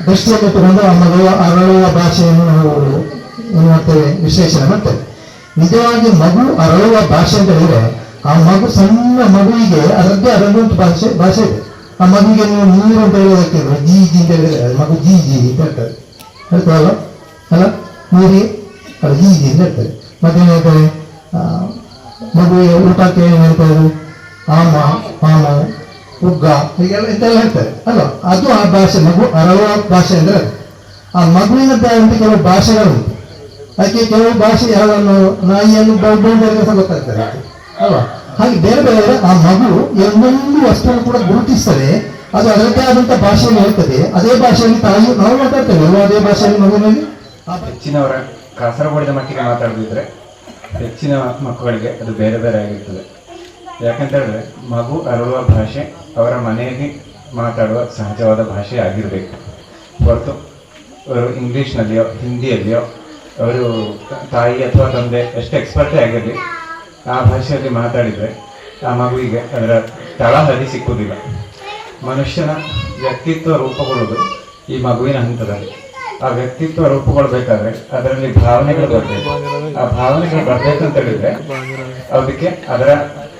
ದೃಷ್ಟಿಯಲ್ಲಿ ತಗೊಂಡು ಆ ಮಗುವ ಅರಳುವ ಭಾಷೆಯನ್ನು ನಾವು ಏನು ಮಾಡ್ತೇವೆ, ವಿಶ್ಲೇಷಣೆ ಮಾಡ್ತೇವೆ. ನಿಜವಾಗಿ ಮಗು ಅರಳುವ ಭಾಷೆ ಅಂತ ಹೇಳಿದ್ರೆ, ಆ ಮಗು ಸಣ್ಣ ಮಗುವಿಗೆ ಅದರದ್ದೇ ಅದೊಂದು ಭಾಷೆ ಇದೆ. ಆ ಮಗುವಿಗೆ ನೀವು ನೀರು ಅಂತ ಹೇಳೋದಕ್ಕೆ ಜಿ ಅಂತ ಹೇಳಿದ್ರೆ ಮಗು ಜಿ ಅಂತ ಹೇಳ್ತಾರೆ, ಹೇಳ್ತಾರಲ್ಲ ಅಲ್ಲ, ನೀರಿ ಅದು ಜಿ ಅಂತ ಹೇಳ್ತಾರೆ. ಮತ್ತೇನು ಹೇಳ್ತಾರೆ, ಮಗುವಿಗೆ ಊಟಕ್ಕೆ ಏನು ಹೇಳ್ತಾರೆ, ಆಮ ಉಗ್ಗ ಹೀಗೆಲ್ಲ ಇಂತೆಲ್ಲ ಹೇಳ್ತಾರೆ ಅಲ್ವಾ. ಅದು ಆ ಭಾಷೆ, ಮಗು ಅರಳುವ ಭಾಷೆ ಅಂದ್ರೆ ಆ ಮಗುವಿನದ್ದೇ ಅಂತ ಕೆಲವು ಭಾಷೆಗಳುಂಟು. ಅದಕ್ಕೆ ಕೆಲವು ಭಾಷೆ ಯಾವನ್ನು ನಾಯಿಯನ್ನು ಬೌಂಡರಿಗೆ ಸಹ ಗೊತ್ತಾಗ್ತದೆ ಅಲ್ವಾ. ಹಾಗೆ ಬೇರೆ ಬೇರೆ ಆ ಮಗು ಒಂದೊಂದು ವಸ್ತುವನ್ನು ಕೂಡ ಗುರುತಿಸ್ತದೆ, ಅದು ಅದರದ್ದೇ ಆದಂಥ ಭಾಷೆಯನ್ನು ಹೇಳ್ತದೆ. ಅದೇ ಭಾಷೆಯಲ್ಲಿ ತಾಯಿ ನಾವು ಮಾತಾಡ್ತೇವೆ, ಅದೇ ಭಾಷೆಯಲ್ಲಿ ಮಗುವಿನಲ್ಲಿ. ಹೆಚ್ಚಿನವರ ಕಾಸರಗೋಡಿನ ಮಟ್ಟಿಗೆ ಮಾತಾಡದಿದ್ರೆ ಹೆಚ್ಚಿನ ಮಕ್ಕಳಿಗೆ ಅದು ಬೇರೆ ಬೇರೆ ಆಗಿರ್ತದೆ. ಯಾಕಂತ ಹೇಳಿದ್ರೆ ಮಗು ಅರಳುವ ಭಾಷೆ ಅವರ ಮನೆಯಲ್ಲಿ ಮಾತಾಡುವ ಸಹಜವಾದ ಭಾಷೆ ಆಗಿರಬೇಕು ಹೊರತು ಅವರು ಇಂಗ್ಲೀಷ್ನಲ್ಲಿಯೋ ಹಿಂದಿಯಲ್ಲಿಯೋ ಅವರು ತಾಯಿ ಅಥವಾ ತಂದೆ ಎಷ್ಟು ಎಕ್ಸ್ಪರ್ಟೇ ಆಗಿರಲಿ ಆ ಭಾಷೆಯಲ್ಲಿ ಮಾತಾಡಿದರೆ ಆ ಮಗುವಿಗೆ ಅದರ ತಳಹದಿ ಸಿಕ್ಕುವುದಿಲ್ಲ. ಮನುಷ್ಯನ ವ್ಯಕ್ತಿತ್ವ ರೂಪುಗೊಳ್ಳುವುದು ಈ ಮಗುವಿನ ಹಂತದಲ್ಲಿ. ಆ ವ್ಯಕ್ತಿತ್ವ ರೂಪುಗೊಳ್ಬೇಕಾದ್ರೆ ಅದರಲ್ಲಿ ಭಾವನೆಗಳು ಬರಬೇಕು. ಆ ಭಾವನೆಗಳು ಬರ್ಬೇಕಂತ ಹೇಳಿದ್ರೆ ಅದಕ್ಕೆ ಅದರ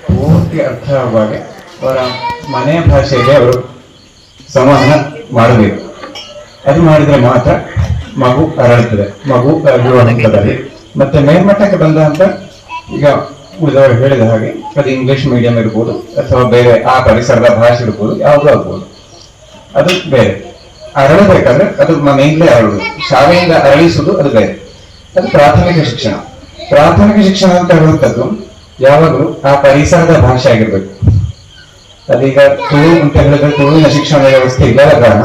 ಪೂರ್ತಿ ಅರ್ಥ ಆಗುವಾಗೆ ಅವರ ಮನೆಯ ಭಾಷೆಯಲ್ಲಿ ಅವರು ಸಂವಹನ ಮಾಡಬೇಕು. ಅದು ಮಾಡಿದ್ರೆ ಮಾತ್ರ ಮಗು ಅರಳುತ್ತದೆ. ಮಗು ಅರಳುವ ಹಂತದಲ್ಲಿ ಮತ್ತೆ ಮೇಲ್ಮಟ್ಟಕ್ಕೆ ಬಂದ ಹಂತ ಈಗ ಉಳಿದವರು ಹೇಳಿದ ಹಾಗೆ ಅದು ಇಂಗ್ಲಿಷ್ ಮೀಡಿಯಂ ಇರ್ಬೋದು ಅಥವಾ ಬೇರೆ ಆ ಪರಿಸರದ ಭಾಷೆ ಇರ್ಬೋದು, ಯಾವುದೂ ಆಗ್ಬೋದು, ಅದು ಬೇರೆ. ಅರಳಬೇಕಾದ್ರೆ ಅದು ಮನೆಯಿಂದಲೇ ಅರಳುದು, ಶಾಲೆಯಿಂದ ಅರಳಿಸುವುದು ಅದು ಬೇರೆ. ಅದು ಪ್ರಾಥಮಿಕ ಶಿಕ್ಷಣ. ಪ್ರಾಥಮಿಕ ಶಿಕ್ಷಣ ಅಂತ ಹೇಳುವಂಥದ್ದು ಯಾವಾಗಲೂ ಆ ಪರಿಸರದ ಭಾಷೆ ಆಗಿರ್ಬೇಕು. ಅದೀಗ ತುಳು ಅಂತ ಹೇಳಿದ್ರೆ ತುಳುವಿನ ಶಿಕ್ಷಣ ವ್ಯವಸ್ಥೆ ಇಲ್ಲದ ಕಾರಣ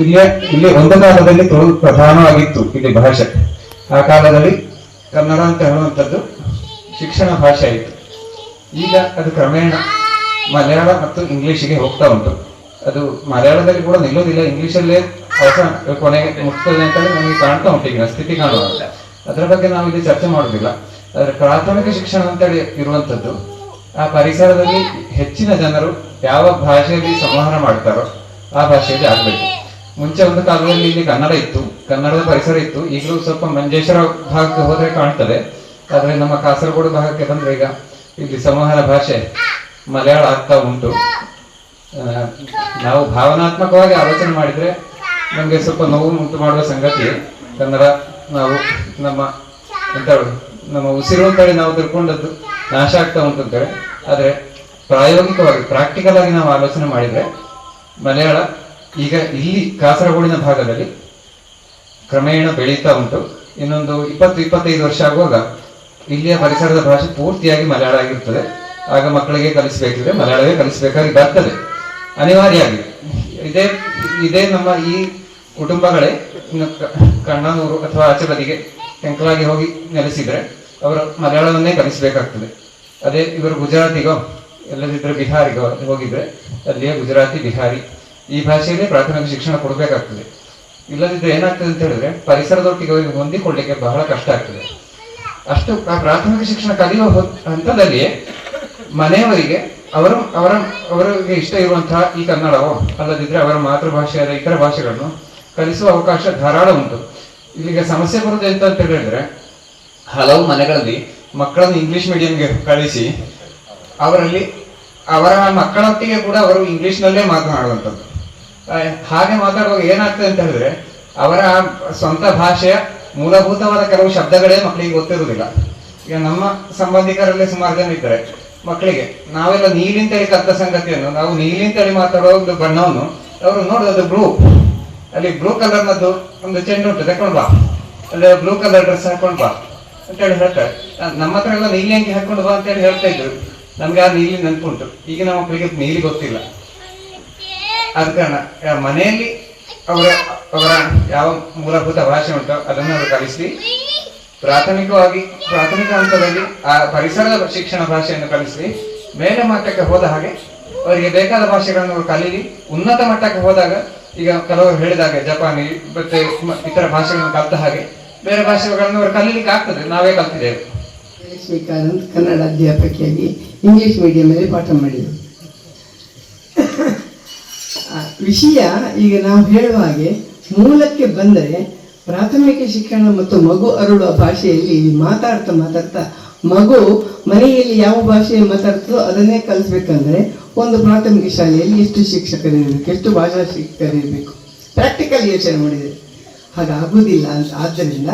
ಇಲ್ಲಿ ಒಂದು ಕಾಲದಲ್ಲಿ ತುಳು ಪ್ರಧಾನವಾಗಿತ್ತು ಇಲ್ಲಿ ಭಾಷೆ. ಆ ಕಾಲದಲ್ಲಿ ಕನ್ನಡ ಅಂತ ಹೇಳುವಂಥದ್ದು ಶಿಕ್ಷಣ ಭಾಷೆ ಆಯಿತು. ಈಗ ಅದು ಕ್ರಮೇಣ ಮಲಯಾಳ ಮತ್ತು ಇಂಗ್ಲಿಷಿಗೆ ಹೋಗ್ತಾ ಉಂಟು. ಅದು ಮಲಯಾಳದಲ್ಲಿ ಕೂಡ ನಿಲ್ಲೋದಿಲ್ಲ, ಇಂಗ್ಲಿಷಲ್ಲೇ ಕೊನೆಗೆ ಮುಟ್ತದೆ ಅಂತ ನಮಗೆ ಕಾಣ್ತಾ ಉಂಟು ಈಗಿನ ಸ್ಥಿತಿ ಕಾಣುವಾಗ. ಅದರ ಬಗ್ಗೆ ನಾವು ಇಲ್ಲಿ ಚರ್ಚೆ ಮಾಡೋದಿಲ್ಲ. ಆದರೆ ಪ್ರಾಥಮಿಕ ಶಿಕ್ಷಣ ಅಂತೇಳಿ ಇರುವಂಥದ್ದು ಆ ಪರಿಸರದಲ್ಲಿ ಹೆಚ್ಚಿನ ಜನರು ಯಾವ ಭಾಷೆಯಲ್ಲಿ ಸಂವಹನ ಮಾಡ್ತಾರೋ ಆ ಭಾಷೆಯಲ್ಲಿ ಆಗಬೇಕು. ಮುಂಚೆ ಒಂದು ಕಾಲದಲ್ಲಿ ಇಲ್ಲಿ ಕನ್ನಡ ಇತ್ತು, ಕನ್ನಡದ ಪರಿಸರ ಇತ್ತು. ಈಗಲೂ ಸ್ವಲ್ಪ ಮಂಜೇಶ್ವರ ಭಾಗಕ್ಕೆ ಹೋದ್ರೆ ಕಾಣ್ತದೆ. ಆದರೆ ನಮ್ಮ ಕಾಸರಗೋಡು ಭಾಗಕ್ಕೆ ಬಂದ್ರೆ ಈಗ ಇಲ್ಲಿ ಸಂವಹನ ಭಾಷೆ ಮಲಯಾಳ ಆಗ್ತಾ ಉಂಟು. ನಾವು ಭಾವನಾತ್ಮಕವಾಗಿ ಆಲೋಚನೆ ಮಾಡಿದ್ರೆ ನಮಗೆ ಸ್ವಲ್ಪ ನೋವು ಉಂಟು ಮಾಡುವ ಸಂಗತಿ ಕನ್ನಡ ನಾವು ನಮ್ಮ ಉಸಿರು ಅಂತೇಳಿ ನಾವು ತಿಳ್ಕೊಂಡದ್ದು ನಾಶ ಆಗ್ತಾ ಉಂಟು ಅಂತೇಳಿ. ಆದರೆ ಪ್ರಾಯೋಗಿಕವಾಗಿ ಪ್ರಾಕ್ಟಿಕಲ್ ಆಗಿ ನಾವು ಆಲೋಚನೆ ಮಾಡಿದ್ರೆ ಮಲಯಾಳ ಈಗ ಇಲ್ಲಿ ಕಾಸರಗೋಡಿನ ಭಾಗದಲ್ಲಿ ಕ್ರಮೇಣ ಬೆಳೀತಾ ಉಂಟು. ಇನ್ನೊಂದು 20-25 ವರ್ಷ ಆಗುವಾಗ ಇಲ್ಲಿಯ ಪರಿಸರದ ಭಾಷೆ ಪೂರ್ತಿಯಾಗಿ ಮಲಯಾಳ ಆಗಿರ್ತದೆ. ಆಗ ಮಕ್ಕಳಿಗೆ ಕಲಿಸಬೇಕಿದ್ರೆ ಮಲಯಾಳವೇ ಕಲಿಸಬೇಕಾಗಿ ಬರ್ತದೆ ಅನಿವಾರ್ಯವಾಗಿ. ಇದೇ ನಮ್ಮ ಈ ಕುಟುಂಬಗಳೇ ಕಣ್ಣನೂರು ಅಥವಾ ಆಚೆ ಬದಿಗೆ ಟೆಂಕಲಾಗಿ ಹೋಗಿ ನೆಲೆಸಿದ್ರೆ ಅವರು ಮಲಯಾಳವನ್ನೇ ಕಲಿಸಬೇಕಾಗ್ತದೆ. ಅದೇ ಇವರು ಗುಜರಾತಿಗೋ ಎಲ್ಲದಿದ್ರೆ ಬಿಹಾರಿಗೋ ಹೋಗಿದ್ರೆ ಅಲ್ಲಿಯ ಗುಜರಾತಿ, ಬಿಹಾರಿ ಈ ಭಾಷೆಯಲ್ಲೇ ಪ್ರಾಥಮಿಕ ಶಿಕ್ಷಣ ಕೊಡಬೇಕಾಗ್ತದೆ. ಇಲ್ಲದಿದ್ರೆ ಏನಾಗ್ತದೆ ಅಂತ ಹೇಳಿದ್ರೆ ಪರಿಸರದೊಟ್ಟಿಗೆ ಹೊಂದಿಕೊಳ್ಳಿಕ್ಕೆ ಬಹಳ ಕಷ್ಟ ಆಗ್ತದೆ. ಅಷ್ಟು ಪ್ರಾಥಮಿಕ ಶಿಕ್ಷಣ ಕಲಿಯುವ ಹಂತದಲ್ಲಿಯೇ ಮನೆಯವರಿಗೆ ಅವರಿಗೆ ಇಷ್ಟ ಇರುವಂತಹ ಈ ಕನ್ನಡವೋ ಅಲ್ಲದಿದ್ರೆ ಅವರ ಮಾತೃಭಾಷೆಯಾದ ಇತರ ಭಾಷೆಗಳನ್ನು ಕಲಿಸುವ ಅವಕಾಶ ಧಾರಾಳ ಉಂಟು. ಇಲ್ಲಿಗೆ ಸಮಸ್ಯೆ ಬರುವುದು ಎಂತ ಅಂತ ಹೇಳಿದ್ರೆ, ಹಲವು ಮನೆಗಳಲ್ಲಿ ಮಕ್ಕಳನ್ನು ಇಂಗ್ಲಿಷ್ ಮೀಡಿಯಂಗೆ ಕಳಿಸಿ ಅವರ ಮಕ್ಕಳೊಟ್ಟಿಗೆ ಕೂಡ ಅವರು ಇಂಗ್ಲಿಷ್ನಲ್ಲೇ ಮಾತನಾಡುವಂಥದ್ದು. ಹಾಗೆ ಮಾತಾಡುವಾಗ ಏನಾಗ್ತದೆ ಅಂತ ಹೇಳಿದ್ರೆ, ಅವರ ಸ್ವಂತ ಭಾಷೆಯ ಮೂಲಭೂತವಾದ ಕೆಲವು ಶಬ್ದಗಳೇ ಮಕ್ಕಳಿಗೆ ಗೊತ್ತಿರುವುದಿಲ್ಲ. ಈಗ ನಮ್ಮ ಸಂಬಂಧಿಕರಲ್ಲೇ ಸುಮಾರು ಜನ ಇದ್ದಾರೆ, ಮಕ್ಕಳಿಗೆ ನಾವೆಲ್ಲ ನೀಲಿ ಅಂತೇಳಿ ಕಲಿತ ಸಂಗತಿಯನ್ನು, ನಾವು ನೀಲಿ ಅಂತೇಳಿ ಮಾತಾಡುವ ಒಂದು ಬಣ್ಣವನ್ನು ಅವರು ನೋಡೋದು ಬ್ಲೂ, ಅಲ್ಲಿ ಬ್ಲೂ ಕಲರ್ನದ್ದು ಒಂದು ಚೆಂಡು ಉಂಟು ತಕೊಂಡ್ ಬಾ, ಅಲ್ಲಿ ಬ್ಲೂ ಕಲರ್ ಡ್ರೆಸ್ ಹಾಕೊಂಡ್ ಬಾ ಅಂತೇಳಿ ಹೇಳ್ತಾರೆ. ನಮ್ಮ ಹತ್ರ ಎಲ್ಲ ನೀಲಿ ಅಂಗಿ ಹಾಕೊಂಡು ಬಾ ಅಂತೇಳಿ ಹೇಳ್ತಾ ಇದ್ರು. ನಮ್ಗೆ ಆ ನೀಲಿ ನೆನಪುಂಟು. ಈಗಿನ ಮಕ್ಕಳಿಗೆ ನೀಲಿ ಗೊತ್ತಿಲ್ಲ. ಆದ ಕಾರಣ ಮನೆಯಲ್ಲಿ ಅವರ ಯಾವ ಮೂಲಭೂತ ಭಾಷೆ ಉಂಟೋ ಅದನ್ನು ಅವರು ಕಲಿಸಿ, ಪ್ರಾಥಮಿಕ ಹಂತದಲ್ಲಿ ಆ ಪರಿಸರದ ಶಿಕ್ಷಣ ಭಾಷೆಯನ್ನು ಕಲಿಸಿ, ಮೇಲೆ ಮಟ್ಟಕ್ಕೆ ಹೋದ ಹಾಗೆ ಅವರಿಗೆ ಬೇಕಾದ ಭಾಷೆಗಳನ್ನು ಅವರು ಕಲೀಲಿ. ಉನ್ನತ ಮಟ್ಟಕ್ಕೆ ಹೋದಾಗ ಈಗ ಕೆಲವರು ಹೇಳಿದಾಗ ಜಪಾನಿ ಮತ್ತೆ ಇತರ ಭಾಷೆಗಳನ್ನು ಕಲಿತ ಹಾಗೆ ಬೇರೆ ಭಾಷೆಗಳನ್ನು ಅವರು ಕಲೀಲಿಕ್ಕೆ ಆಗ್ತದೆ. ನಾವೇ ಕಲ್ತಿದ್ದೇವೆ. ಲಕ್ಷ್ಮೀಕಾಂತ್ ಕನ್ನಡ ಅಧ್ಯಾಪಕಿಯಾಗಿ ಇಂಗ್ಲಿಷ್ ಮೀಡಿಯಮಲ್ಲಿ ಪಾಠ ಮಾಡಿದರು. ವಿಷಯ ಈಗ ನಾವು ಹೇಳುವ ಹಾಗೆ ಮೂಲಕ್ಕೆ ಬಂದರೆ ಪ್ರಾಥಮಿಕ ಶಿಕ್ಷಣ ಮತ್ತು ಮಗು ಅರಳುವ ಭಾಷೆಯಲ್ಲಿ ಮಾತಾಡ್ತಾ ಮಗು ಮನೆಯಲ್ಲಿ ಯಾವ ಭಾಷೆ ಮಾತಾಡ್ತದೋ ಅದನ್ನೇ ಕಲಿಸ್ಬೇಕಂದ್ರೆ ಒಂದು ಪ್ರಾಥಮಿಕ ಶಾಲೆಯಲ್ಲಿ ಎಷ್ಟು ಶಿಕ್ಷಕರಿರಬೇಕು, ಎಷ್ಟು ಭಾಷಾ ಶಿಕ್ಷಕರಿರಬೇಕು, ಪ್ರಾಕ್ಟಿಕಲ್ ಯೋಚನೆ ಮಾಡಿದರೆ ಹಾಗಾಗುವುದಿಲ್ಲ ಅಂತ. ಆದ್ದರಿಂದ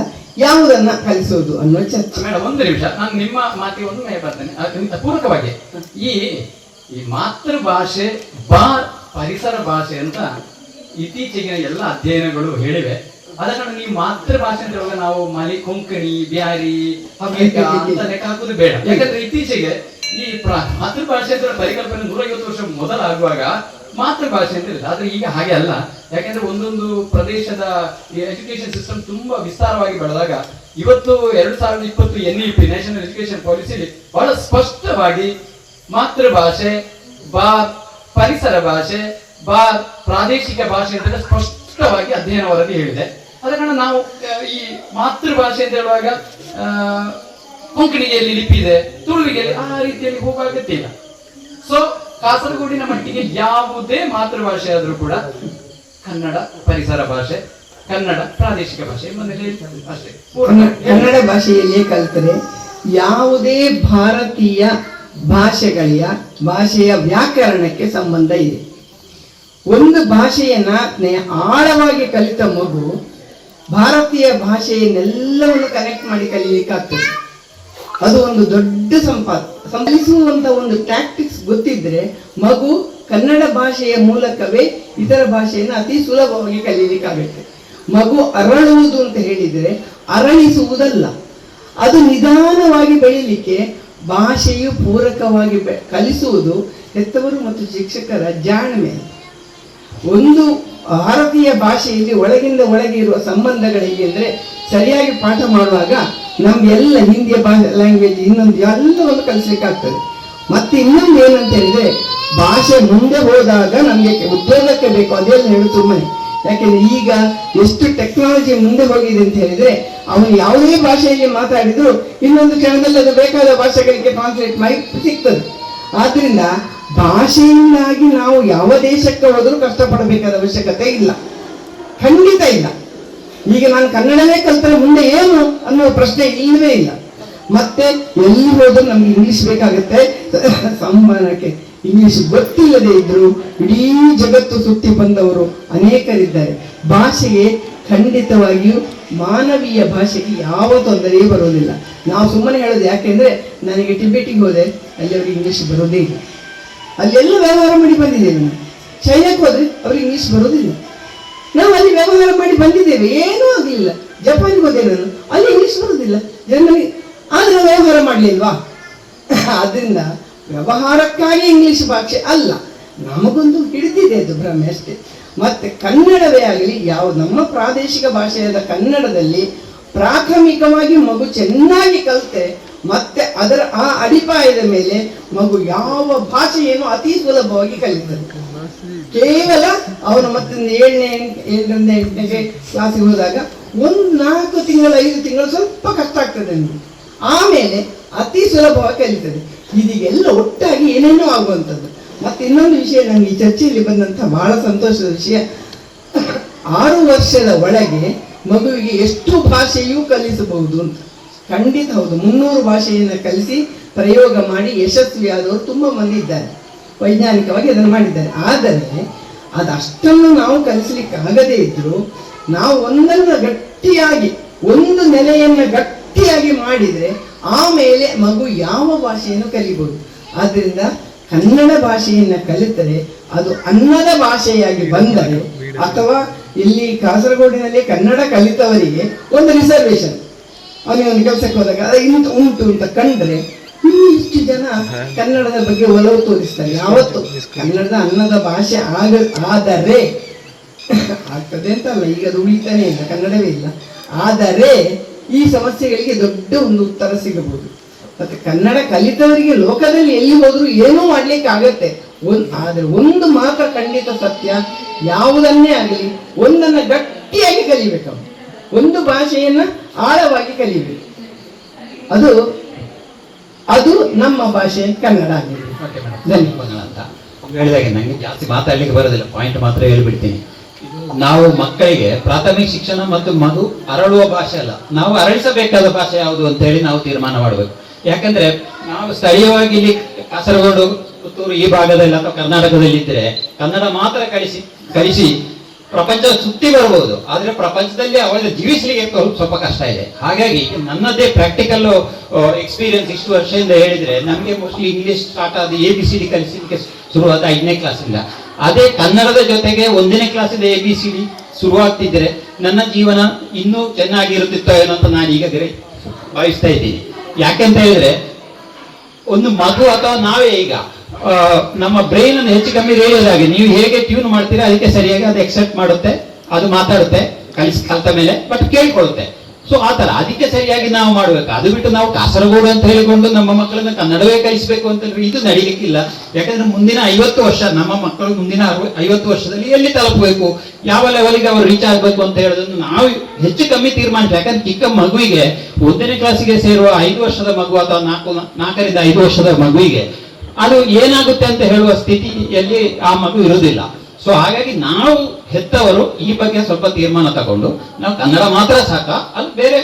ಯಾವುದನ್ನ ಕಲಿಸೋದು ಅನ್ನೋ ಚರ್ಚೆ. ಮೇಡಮ್, ಒಂದು ನಿಮಿಷ, ನಾನು ನಿಮ್ಮ ಮಾತಿಗೆ ಒಂದು ಬರ್ತೇನೆ ಪೂರಕವಾಗಿ. ಈ ಮಾತೃಭಾಷೆ ಪರಿಸರ ಭಾಷೆ ಅಂತ ಇತ್ತೀಚೆಗಿನ ಎಲ್ಲ ಅಧ್ಯಯನಗಳು ಹೇಳಿವೆ. ಆದ ಕಾರಣ ನೀವು ಮಾತೃಭಾಷೆ ಅಂತ ಹೇಳುವಾಗ ನಾವು ಕೊಂಕಣಿ, ಬ್ಯಾರಿ ಅಂತ ಲೆಕ್ಕ ಹಾಕುದು ಬೇಡ. ಯಾಕಂದ್ರೆ ಇತ್ತೀಚೆಗೆ ಈ ಮಾತೃಭಾಷೆ ಅಂತ ಪರಿಕಲ್ಪನೆ 150 ವರ್ಷ ಮೊದಲಾಗುವಾಗ ಮಾತೃಭಾಷೆ ಅಂತ ಹೇಳಿದೆ. ಆದ್ರೆ ಈಗ ಹಾಗೆ ಅಲ್ಲ. ಯಾಕಂದ್ರೆ ಒಂದೊಂದು ಪ್ರದೇಶದ ಎಜುಕೇಶನ್ ಸಿಸ್ಟಮ್ ತುಂಬಾ ವಿಸ್ತಾರವಾಗಿ ಬೆಳೆದಾಗ ಇವತ್ತು 2020 NEP ನ್ಯಾಷನಲ್ ಎಜುಕೇಶನ್ ಪಾಲಿಸಿಲಿ ಬಹಳ ಸ್ಪಷ್ಟವಾಗಿ ಮಾತೃಭಾಷೆ ಪರಿಸರ ಭಾಷೆ ಪ್ರಾದೇಶಿಕ ಭಾಷೆ ಅಂತ ಸ್ಪಷ್ಟವಾಗಿ ಅಧ್ಯಯನ ವರದಿ ಹೇಳಿದೆ. ಅದ ಕಾರಣ ನಾವು ಈ ಮಾತೃಭಾಷೆ ಅಂತ ಹೇಳುವಾಗ ಕೊಂಕಣಿಯಲ್ಲಿ ಲಿಪಿ ಇದೆ, ತುಳುವಿಗೆ ಆ ರೀತಿಯಲ್ಲಿ ಹೋಗುವ ಅಗತ್ಯ ಇಲ್ಲ. ಸೊ ಕಾಸರಗೋಡಿನ ಮಟ್ಟಿಗೆ ಯಾವುದೇ ಮಾತೃಭಾಷೆ ಆದ್ರೂ ಕೂಡ ಕನ್ನಡ ಪರಿಸರ ಭಾಷೆ, ಕನ್ನಡ ಪ್ರಾದೇಶಿಕ ಭಾಷೆ ಮನೆಯಲ್ಲಿ ಅಷ್ಟೇ. ಕನ್ನಡ ಭಾಷೆಯಲ್ಲೇ ಕಲಿತರೆ ಯಾವುದೇ ಭಾರತೀಯ ಭಾಷೆಯ ವ್ಯಾಕರಣಕ್ಕೆ ಸಂಬಂಧ ಇದೆ. ಒಂದು ಭಾಷೆಯನ್ನ ಆಳವಾಗಿ ಕಲಿತ ಮಗು ಭಾರತೀಯ ಭಾಷೆಯನ್ನೆಲ್ಲವನ್ನು ಕನೆಕ್ಟ್ ಮಾಡಿ ಕಲಿಯಲಿಕ್ಕಾಗ್ತದೆ. ಅದು ಒಂದು ದೊಡ್ಡ ಸಂಪಾದಿಸುವಂತ ಒಂದು ಟ್ಯಾಕ್ಟಿಕ್ಸ್ ಗೊತ್ತಿದ್ರೆ ಮಗು ಕನ್ನಡ ಭಾಷೆಯ ಮೂಲಕವೇ ಇತರ ಭಾಷೆಯನ್ನು ಅತಿ ಸುಲಭವಾಗಿ ಕಲಿಯಲಿಕ್ಕಾಗುತ್ತೆ. ಮಗು ಅರಳುವುದು ಅಂತ ಹೇಳಿದರೆ ಅರಳಿಸುವುದಲ್ಲ, ಅದು ನಿಧಾನವಾಗಿ ಬೆಳೀಲಿಕ್ಕೆ ಭಾಷೆಯು ಪೂರಕವಾಗಿ ಕಲಿಸುವುದು ಹೆತ್ತವರು ಮತ್ತು ಶಿಕ್ಷಕರ ಜಾಣ್ಮೆ. ಒಂದು ಭಾರತೀಯ ಭಾಷೆಯಲ್ಲಿ ಒಳಗಿಂದ ಒಳಗೆ ಇರುವ ಸಂಬಂಧಗಳು ಹೇಗೆ ಅಂದರೆ, ಸರಿಯಾಗಿ ಪಾಠ ಮಾಡುವಾಗ ನಮಗೆಲ್ಲ ಹಿಂದಿಯ ಲ್ಯಾಂಗ್ವೇಜ್ ಇನ್ನೊಂದು ಎಲ್ಲವನ್ನು ಕಲಿಸ್ಲಿಕ್ಕಾಗ್ತದೆ. ಮತ್ತೆ ಇನ್ನೊಂದು ಏನಂತ ಹೇಳಿದ್ರೆ, ಭಾಷೆ ಮುಂದೆ ಹೋದಾಗ ನಮಗೆ ಉದ್ಯೋಗಕ್ಕೆ ಬೇಕು, ಅದೆಲ್ಲ ಹೇಳು ಸುಮ್ಮನೆ. ಯಾಕೆಂದ್ರೆ ಈಗ ಎಷ್ಟು ಟೆಕ್ನಾಲಜಿ ಮುಂದೆ ಹೋಗಿದೆ ಅಂತ ಹೇಳಿದ್ರೆ, ಅವನು ಯಾವುದೇ ಭಾಷೆಯಲ್ಲಿ ಮಾತಾಡಿದ್ರು ಇನ್ನೊಂದು ಕ್ಷಣದಲ್ಲಿ ಅದು ಬೇಕಾದ ಭಾಷೆಗಳಿಗೆ ಟ್ರಾನ್ಸ್ಲೇಟ್ ಮಾಡಿ ಸಿಗ್ತದೆ. ಆದ್ರಿಂದ ಭಾಷೆಯಿಂದಾಗಿ ನಾವು ಯಾವ ದೇಶಕ್ಕೆ ಹೋದರೂ ಕಷ್ಟಪಡಬೇಕಾದ ಅವಶ್ಯಕತೆ ಇಲ್ಲ, ಖಂಡಿತ ಇಲ್ಲ. ಈಗ ನಾನು ಕನ್ನಡವೇ ಕಲ್ತರೆ ಮುಂದೆ ಏನು ಅನ್ನೋ ಪ್ರಶ್ನೆ ಇಲ್ಲವೇ ಇಲ್ಲ. ಮತ್ತೆ ಎಲ್ಲಿ ಹೋದರೂ ನಮ್ಗೆ ಇಂಗ್ಲಿಷ್ ಬೇಕಾಗುತ್ತೆ. ಸಂವಹನಕ್ಕೆ ಇಂಗ್ಲಿಷ್ ಗೊತ್ತಿಲ್ಲದೆ ಇದ್ರು ಇಡೀ ಜಗತ್ತು ಸುತ್ತಿ ಬಂದವರು ಅನೇಕರಿದ್ದಾರೆ. ಭಾಷೆಗೆ ಖಂಡಿತವಾಗಿಯೂ ಮಾನವೀಯ ಭಾಷೆಗೆ ಯಾವ ತೊಂದರೆಯೂ ಬರೋದಿಲ್ಲ. ನಾವು ಸುಮ್ಮನೆ ಹೇಳೋದು ಯಾಕೆಂದ್ರೆ, ನನಗೆ ಟಿಬೆಟಿಗೆ ಹೋದೆ, ಅಲ್ಲಿ ಅವ್ರಿಗೆ ಇಂಗ್ಲಿಷ್ ಬರೋದೇ ಇಲ್ಲ. ಅಲ್ಲೆಲ್ಲ ವ್ಯವಹಾರ ಮಾಡಿ ಬಂದಿದ್ದೇವೆ. ನಾವು ಚೈನಾಕ್ಕೆ ಹೋದ್ರೆ ಅವ್ರಿಗೆ ಇಂಗ್ಲಿಷ್ ಬರೋದಿಲ್ಲ. ನಾವು ಅಲ್ಲಿ ವ್ಯವಹಾರ ಮಾಡಿ ಬಂದಿದ್ದೇವೆ, ಏನೂ ಆಗಲಿಲ್ಲ. ಜಪಾನ್ಗೆ ಹೋದೆ ನಾನು, ಅಲ್ಲಿ ಇಂಗ್ಲಿಷ್ ಬರೋದಿಲ್ಲ ಜನರಿಗೆ, ಆದ್ರೆ ವ್ಯವಹಾರ ಮಾಡಲಿಲ್ವಾ? ಆದ್ರಿಂದ ವ್ಯವಹಾರಕ್ಕಾಗಿ ಇಂಗ್ಲಿಷ್ ಭಾಷೆ ಅಲ್ಲ, ನಮಗೊಂದು ಹಿಡಿದಿದೆ ಅದು ಭ್ರಮೆ ಅಷ್ಟೇ. ಮತ್ತೆ ಕನ್ನಡವೇ ಆಗಲಿ, ಯಾವ ನಮ್ಮ ಪ್ರಾದೇಶಿಕ ಭಾಷೆಯಾದ ಕನ್ನಡದಲ್ಲಿ ಪ್ರಾಥಮಿಕವಾಗಿ ಮಗು ಚೆನ್ನಾಗಿ ಕಲಿತೆ ಮತ್ತೆ ಅದರ ಆ ಅಡಿಪಾಯದ ಮೇಲೆ ಮಗು ಯಾವ ಭಾಷೆಯನ್ನು ಅತಿ ಸುಲಭವಾಗಿ ಕಲಿತದೆ. ಕೇವಲ ಅವನು ಮತ್ತೊಂದು 7ನೇ 8ನೇ ಕ್ಲಾಸಿಗೆ ಹೋದಾಗ 4 ತಿಂಗಳು 5 ತಿಂಗಳು ಸ್ವಲ್ಪ ಕಷ್ಟ ಆಗ್ತದೆ ನಮಗೆ. ಆಮೇಲೆ ಅತಿ ಸುಲಭವಾಗಿ ಕಲಿತದೆ. ಇದೀಗೆಲ್ಲ ಒಟ್ಟಾಗಿ ಏನೇನೋ ಆಗುವಂಥದ್ದು. ಮತ್ತೆ ಇನ್ನೊಂದು ವಿಷಯ, ನನಗೆ ಈ ಚರ್ಚೆಯಲ್ಲಿ ಬಂದಂಥ ಬಹಳ ಸಂತೋಷದ ವಿಷಯ, 6 ವರ್ಷದ ಒಳಗೆ ಮಗುವಿಗೆ ಎಷ್ಟು ಭಾಷೆಯೂ ಕಲಿಸಬಹುದು ಅಂತ. ಖಂಡಿತ ಹೌದು, 300 ಭಾಷೆಯನ್ನು ಕಲಿಸಿ ಪ್ರಯೋಗ ಮಾಡಿ ಯಶಸ್ವಿಯಾದವರು ತುಂಬ ಮಂದಿ ಇದ್ದಾರೆ, ವೈಜ್ಞಾನಿಕವಾಗಿ ಅದನ್ನು ಮಾಡಿದ್ದಾರೆ. ಆದರೆ ಅದಷ್ಟನ್ನು ನಾವು ಕಲಿಸಲಿಕ್ಕೆ ಆಗದೇ ಇದ್ದರೂ ನಾವು ಒಂದನ್ನು ಗಟ್ಟಿಯಾಗಿ, ಒಂದು ನೆಲೆಯನ್ನು ಗಟ್ಟಿಯಾಗಿ ಮಾಡಿದರೆ ಆಮೇಲೆ ಮಗು ಯಾವ ಭಾಷೆಯನ್ನು ಕಲಿಬಹುದು. ಆದ್ದರಿಂದ ಕನ್ನಡ ಭಾಷೆಯನ್ನು ಕಲಿತರೆ ಅದು ಅನ್ನದ ಭಾಷೆಯಾಗಿ ಬಂದರೆ, ಅಥವಾ ಇಲ್ಲಿ ಕಾಸರಗೋಡಿನಲ್ಲಿ ಕನ್ನಡ ಕಲಿತವರಿಗೆ ಒಂದು ರಿಸರ್ವೇಶನ್, ಅವನಿಗೆ ಒಂದು ಕೆಲಸಕ್ಕೆ ಹೋದಾಗ ಅದು ಇಂತ ಉಂಟು ಅಂತ ಕಂಡ್ರೆ ಇಷ್ಟು ಜನ ಕನ್ನಡದ ಬಗ್ಗೆ ಒಲವು ತೋರಿಸ್ತಾರೆ. ಯಾವತ್ತು ಕನ್ನಡದ ಅನ್ನದ ಭಾಷೆ ಆದರೆ ಆಗ್ತದೆ ಅಂತಲ್ಲ, ಈಗ ಅದು ಉಳಿತಾನೆ ಇಲ್ಲ, ಕನ್ನಡವೇ ಇಲ್ಲ. ಆದರೆ ಈ ಸಮಸ್ಯೆಗಳಿಗೆ ದೊಡ್ಡ ಒಂದು ಉತ್ತರ ಸಿಗಬಹುದು. ಮತ್ತೆ ಕನ್ನಡ ಕಲಿತವರಿಗೆ ಲೋಕದಲ್ಲಿ ಎಲ್ಲಿ ಹೋದ್ರು ಏನೂ ಮಾಡ್ಲಿಕ್ಕೆ ಆಗತ್ತೆ. ಆದರೆ ಒಂದು ಮಾತ್ರ ಖಂಡಿತ ಸತ್ಯ, ಯಾವುದನ್ನೇ ಆಗಲಿ ಒಂದನ್ನು ಗಟ್ಟಿಯಾಗಿ ಕಲಿಬೇಕು, ಒಂದು ಭಾಷೆಯನ್ನ ಆಳವಾಗಿ ಕಲಿಬೇಕು. ಅದು ನಮ್ಮ ಭಾಷೆ ಕನ್ನಡ ಆಗಿದೆ. ಅಂತ ಹೇಳಿದಾಗೆ ನನಗೆ ಜಾಸ್ತಿ ಮಾತಾಡ್ಲಿಕ್ಕೆ ಬರೋದಿಲ್ಲ, ಪಾಯಿಂಟ್ ಮಾತ್ರ ಹೇಳ್ಬಿಡ್ತೀನಿ. ನಾವು ಮಕ್ಕಳಿಗೆ ಪ್ರಾಥಮಿಕ ಶಿಕ್ಷಣ ಮತ್ತು ಮಗು ಅರಳುವ ಭಾಷೆ ಅಲ್ಲ, ನಾವು ಅರಳಿಸಬೇಕಾದ ಭಾಷೆ ಯಾವುದು ಅಂತ ಹೇಳಿ ನಾವು ತೀರ್ಮಾನ ಮಾಡಬೇಕು. ಯಾಕಂದ್ರೆ ನಾವು ಸ್ಥಳೀಯವಾಗಿ ಇಲ್ಲಿ ಕಾಸರಗೋಡು, ಪುತ್ತೂರು ಈ ಭಾಗದಲ್ಲಿ ಅಥವಾ ಕರ್ನಾಟಕದಲ್ಲಿ ಇದ್ರೆ ಕನ್ನಡ ಮಾತ್ರ ಕಲಿಸಿ ಪ್ರಪಂಚ ಸುತ್ತಿ ಬರಬಹುದು, ಆದ್ರೆ ಪ್ರಪಂಚದಲ್ಲಿ ಅವರಿಗೆ ಜೀವಿಸಲಿಕ್ಕೆ ಸ್ವಲ್ಪ ಕಷ್ಟ ಇದೆ. ಹಾಗಾಗಿ ನನ್ನದೇ ಪ್ರಾಕ್ಟಿಕಲ್ ಎಕ್ಸ್ಪೀರಿಯನ್ಸ್ ಇಷ್ಟು ವರ್ಷದಿಂದ ಹೇಳಿದ್ರೆ, ನಮಗೆ ಮೋಸ್ಟ್ಲಿ ಇಂಗ್ಲಿಷ್ ಸ್ಟಾರ್ಟ್ ಆದ ABCD ಕಲಿಸಲಿಕ್ಕೆ ಶುರುವಾದ 5ನೇ ಕ್ಲಾಸಿಂದ. ಅದೇ ಕನ್ನಡದ ಜೊತೆಗೆ 1ನೇ ಕ್ಲಾಸಿಂದ ABCD ಶುರುವಾಗ್ತಿದ್ರೆ ನನ್ನ ಜೀವನ ಇನ್ನೂ ಚೆನ್ನಾಗಿರುತ್ತಿತ್ತೋ ಏನೋ ಅಂತ ನಾನು ಈಗ ಭಾವಿಸ್ತಾ ಇದ್ದೀನಿ. ಯಾಕೆಂತ ಹೇಳಿದ್ರೆ, ಒಂದು ಮಗು ಅಥವಾ ನಾವೇ ಈಗ ನಮ್ಮ ಬ್ರೈನ್ ಅನ್ನು ಹೆಚ್ಚು ಕಮ್ಮಿ ರೇಡಿಯೋದಾಗೆ ನೀವು ಹೇಗೆ ಟ್ಯೂನ್ ಮಾಡ್ತೀರಾ ಅದಕ್ಕೆ ಸರಿಯಾಗಿ ಅದು ಎಕ್ಸೆಪ್ಟ್ ಮಾಡುತ್ತೆ, ಅದು ಮಾತಾಡುತ್ತೆ ಕಲಿತ ಮೇಲೆ, ಬಟ್ ಕೇಳ್ಕೊಳುತ್ತೆ. ಸೊ ಆ ತರ ಅದಕ್ಕೆ ಸರಿಯಾಗಿ ನಾವು ಮಾಡ್ಬೇಕು. ಅದು ಬಿಟ್ಟು ನಾವು ಕಾಸರಗೋಡು ಅಂತ ಹೇಳಿಕೊಂಡು ನಮ್ಮ ಮಕ್ಕಳನ್ನ ಕನ್ನಡವೇ ಕಲಿಸಬೇಕು ಅಂತಂದ್ರೆ ಇದು ನಡೀಲಿಕ್ಕಿಲ್ಲ. ಯಾಕಂದ್ರೆ ಮುಂದಿನ 50 ವರ್ಷ ನಮ್ಮ ಮಕ್ಕಳು ಮುಂದಿನ 50 ವರ್ಷದಲ್ಲಿ ಎಲ್ಲಿ ತಲುಪಬೇಕು, ಯಾವ ಲೆವೆಲ್ಗೆ ಅವರು ರೀಚ್ ಆಗ್ಬೇಕು ಅಂತ ಹೇಳೋದನ್ನು ನಾವು ಹೆಚ್ಚು ಕಮ್ಮಿ ತೀರ್ಮಾನಿಸ. ಯಾಕಂದ್ರೆ ಚಿಕ್ಕ ಮಗುವಿಗೆ 1ನೇ ಕ್ಲಾಸಿಗೆ ಸೇರುವ 5 ವರ್ಷದ ಮಗು ಅಥವಾ 4ರಿಂದ 5 ವರ್ಷದ ಮಗುವಿಗೆ ಅದು ಏನಾಗುತ್ತೆ ಅಂತ ಹೇಳುವ ಸ್ಥಿತಿಯಲ್ಲಿ ಆ ಮಗು ಇರುವುದಿಲ್ಲ. ಸೊ ಹಾಗಾಗಿ ನಾವು ಹೆತ್ತವರು ಈ ಬಗ್ಗೆ ಸ್ವಲ್ಪ ತೀರ್ಮಾನ ತಗೊಂಡು ನಾವು ಕನ್ನಡ ಮಾತ್ರ ಸಾಕ, ಅದು ಬೇರೆ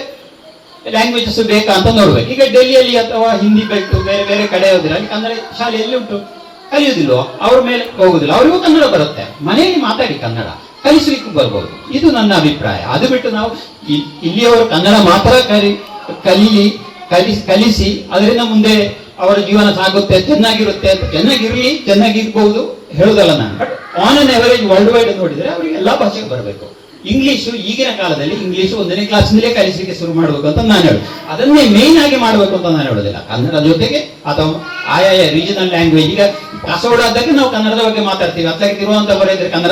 ಲ್ಯಾಂಗ್ವೇಜಸ್ ಬೇಕಾ ಅಂತ ನೋಡ್ಬೇಕು. ಈಗ ಡೆಲ್ಲಿಯಲ್ಲಿ ಅಥವಾ ಹಿಂದಿ ಬೇಕು, ಬೇರೆ ಬೇರೆ ಕಡೆ ಹೋದ್ರೆ ಅಲ್ಲಿ ಕನ್ನಡ ಶಾಲೆಯಲ್ಲಿ ಉಂಟು, ಕಲಿಯುವುದಿಲ್ವೋ ಅವ್ರ ಮೇಲೆ ಹೋಗುದಿಲ್ಲ, ಅವರಿಗೂ ಕನ್ನಡ ಬರುತ್ತೆ, ಮನೆಯಲ್ಲಿ ಮಾತಾಡಿ ಕನ್ನಡ ಕಲಿಸ್ಲಿಕ್ಕೂ ಬರ್ಬೋದು. ಇದು ನನ್ನ ಅಭಿಪ್ರಾಯ. ಅದು ಬಿಟ್ಟು ನಾವು ಇಲ್ಲಿಯವರು ಕನ್ನಡ ಮಾತ್ರ ಕಲಿಸಿ ಅದರಿಂದ ಮುಂದೆ ಅವರ ಜೀವನ ಸಾಗುತ್ತೆ, ಚೆನ್ನಾಗಿರುತ್ತೆ ಅಂತ, ಚೆನ್ನಾಗಿರ್ಬಹುದು ಹೇಳುದಲ್ಲ ನಾನು. But on an average world wide ನೋಡಿದ್ರೆ ಅವರಿಗೆ ಎಲ್ಲಾ ಭಾಷೆಗೆ ಬರಬೇಕು. ಇಂಗ್ಲಿಷು ಈಗಿನ ಕಾಲದಲ್ಲಿ ಇಂಗ್ಲಿಷು 1ನೇ ಕ್ಲಾಸ್ನಲ್ಲೇ ಕಲಿಸಲಿಕ್ಕೆ ಶುರು ಮಾಡಬೇಕು ಅಂತ ನಾನು ಹೇಳುದು. ಅದನ್ನೇ ಮೇನ್ ಆಗಿ ಮಾಡಬೇಕು ಅಂತ ನಾನು ಹೇಳೋದಿಲ್ಲ. ಕನ್ನಡ ಜೊತೆಗೆ ಅಥವಾ ಆಯಾಯ ರೀಜನಲ್ ಲ್ಯಾಂಗ್ವೇಜ್, ಈಗ ಕಾಸರಗೋಡಾದಾಗ ನಾವು ಕನ್ನಡದ ಬಗ್ಗೆ ಮಾತಾಡ್ತೀವಿ, ಅತ್ಲಾಗಿ ತಿರುವನಂತಪುರ ಇದ್ರೆ ಕನ್ನಡ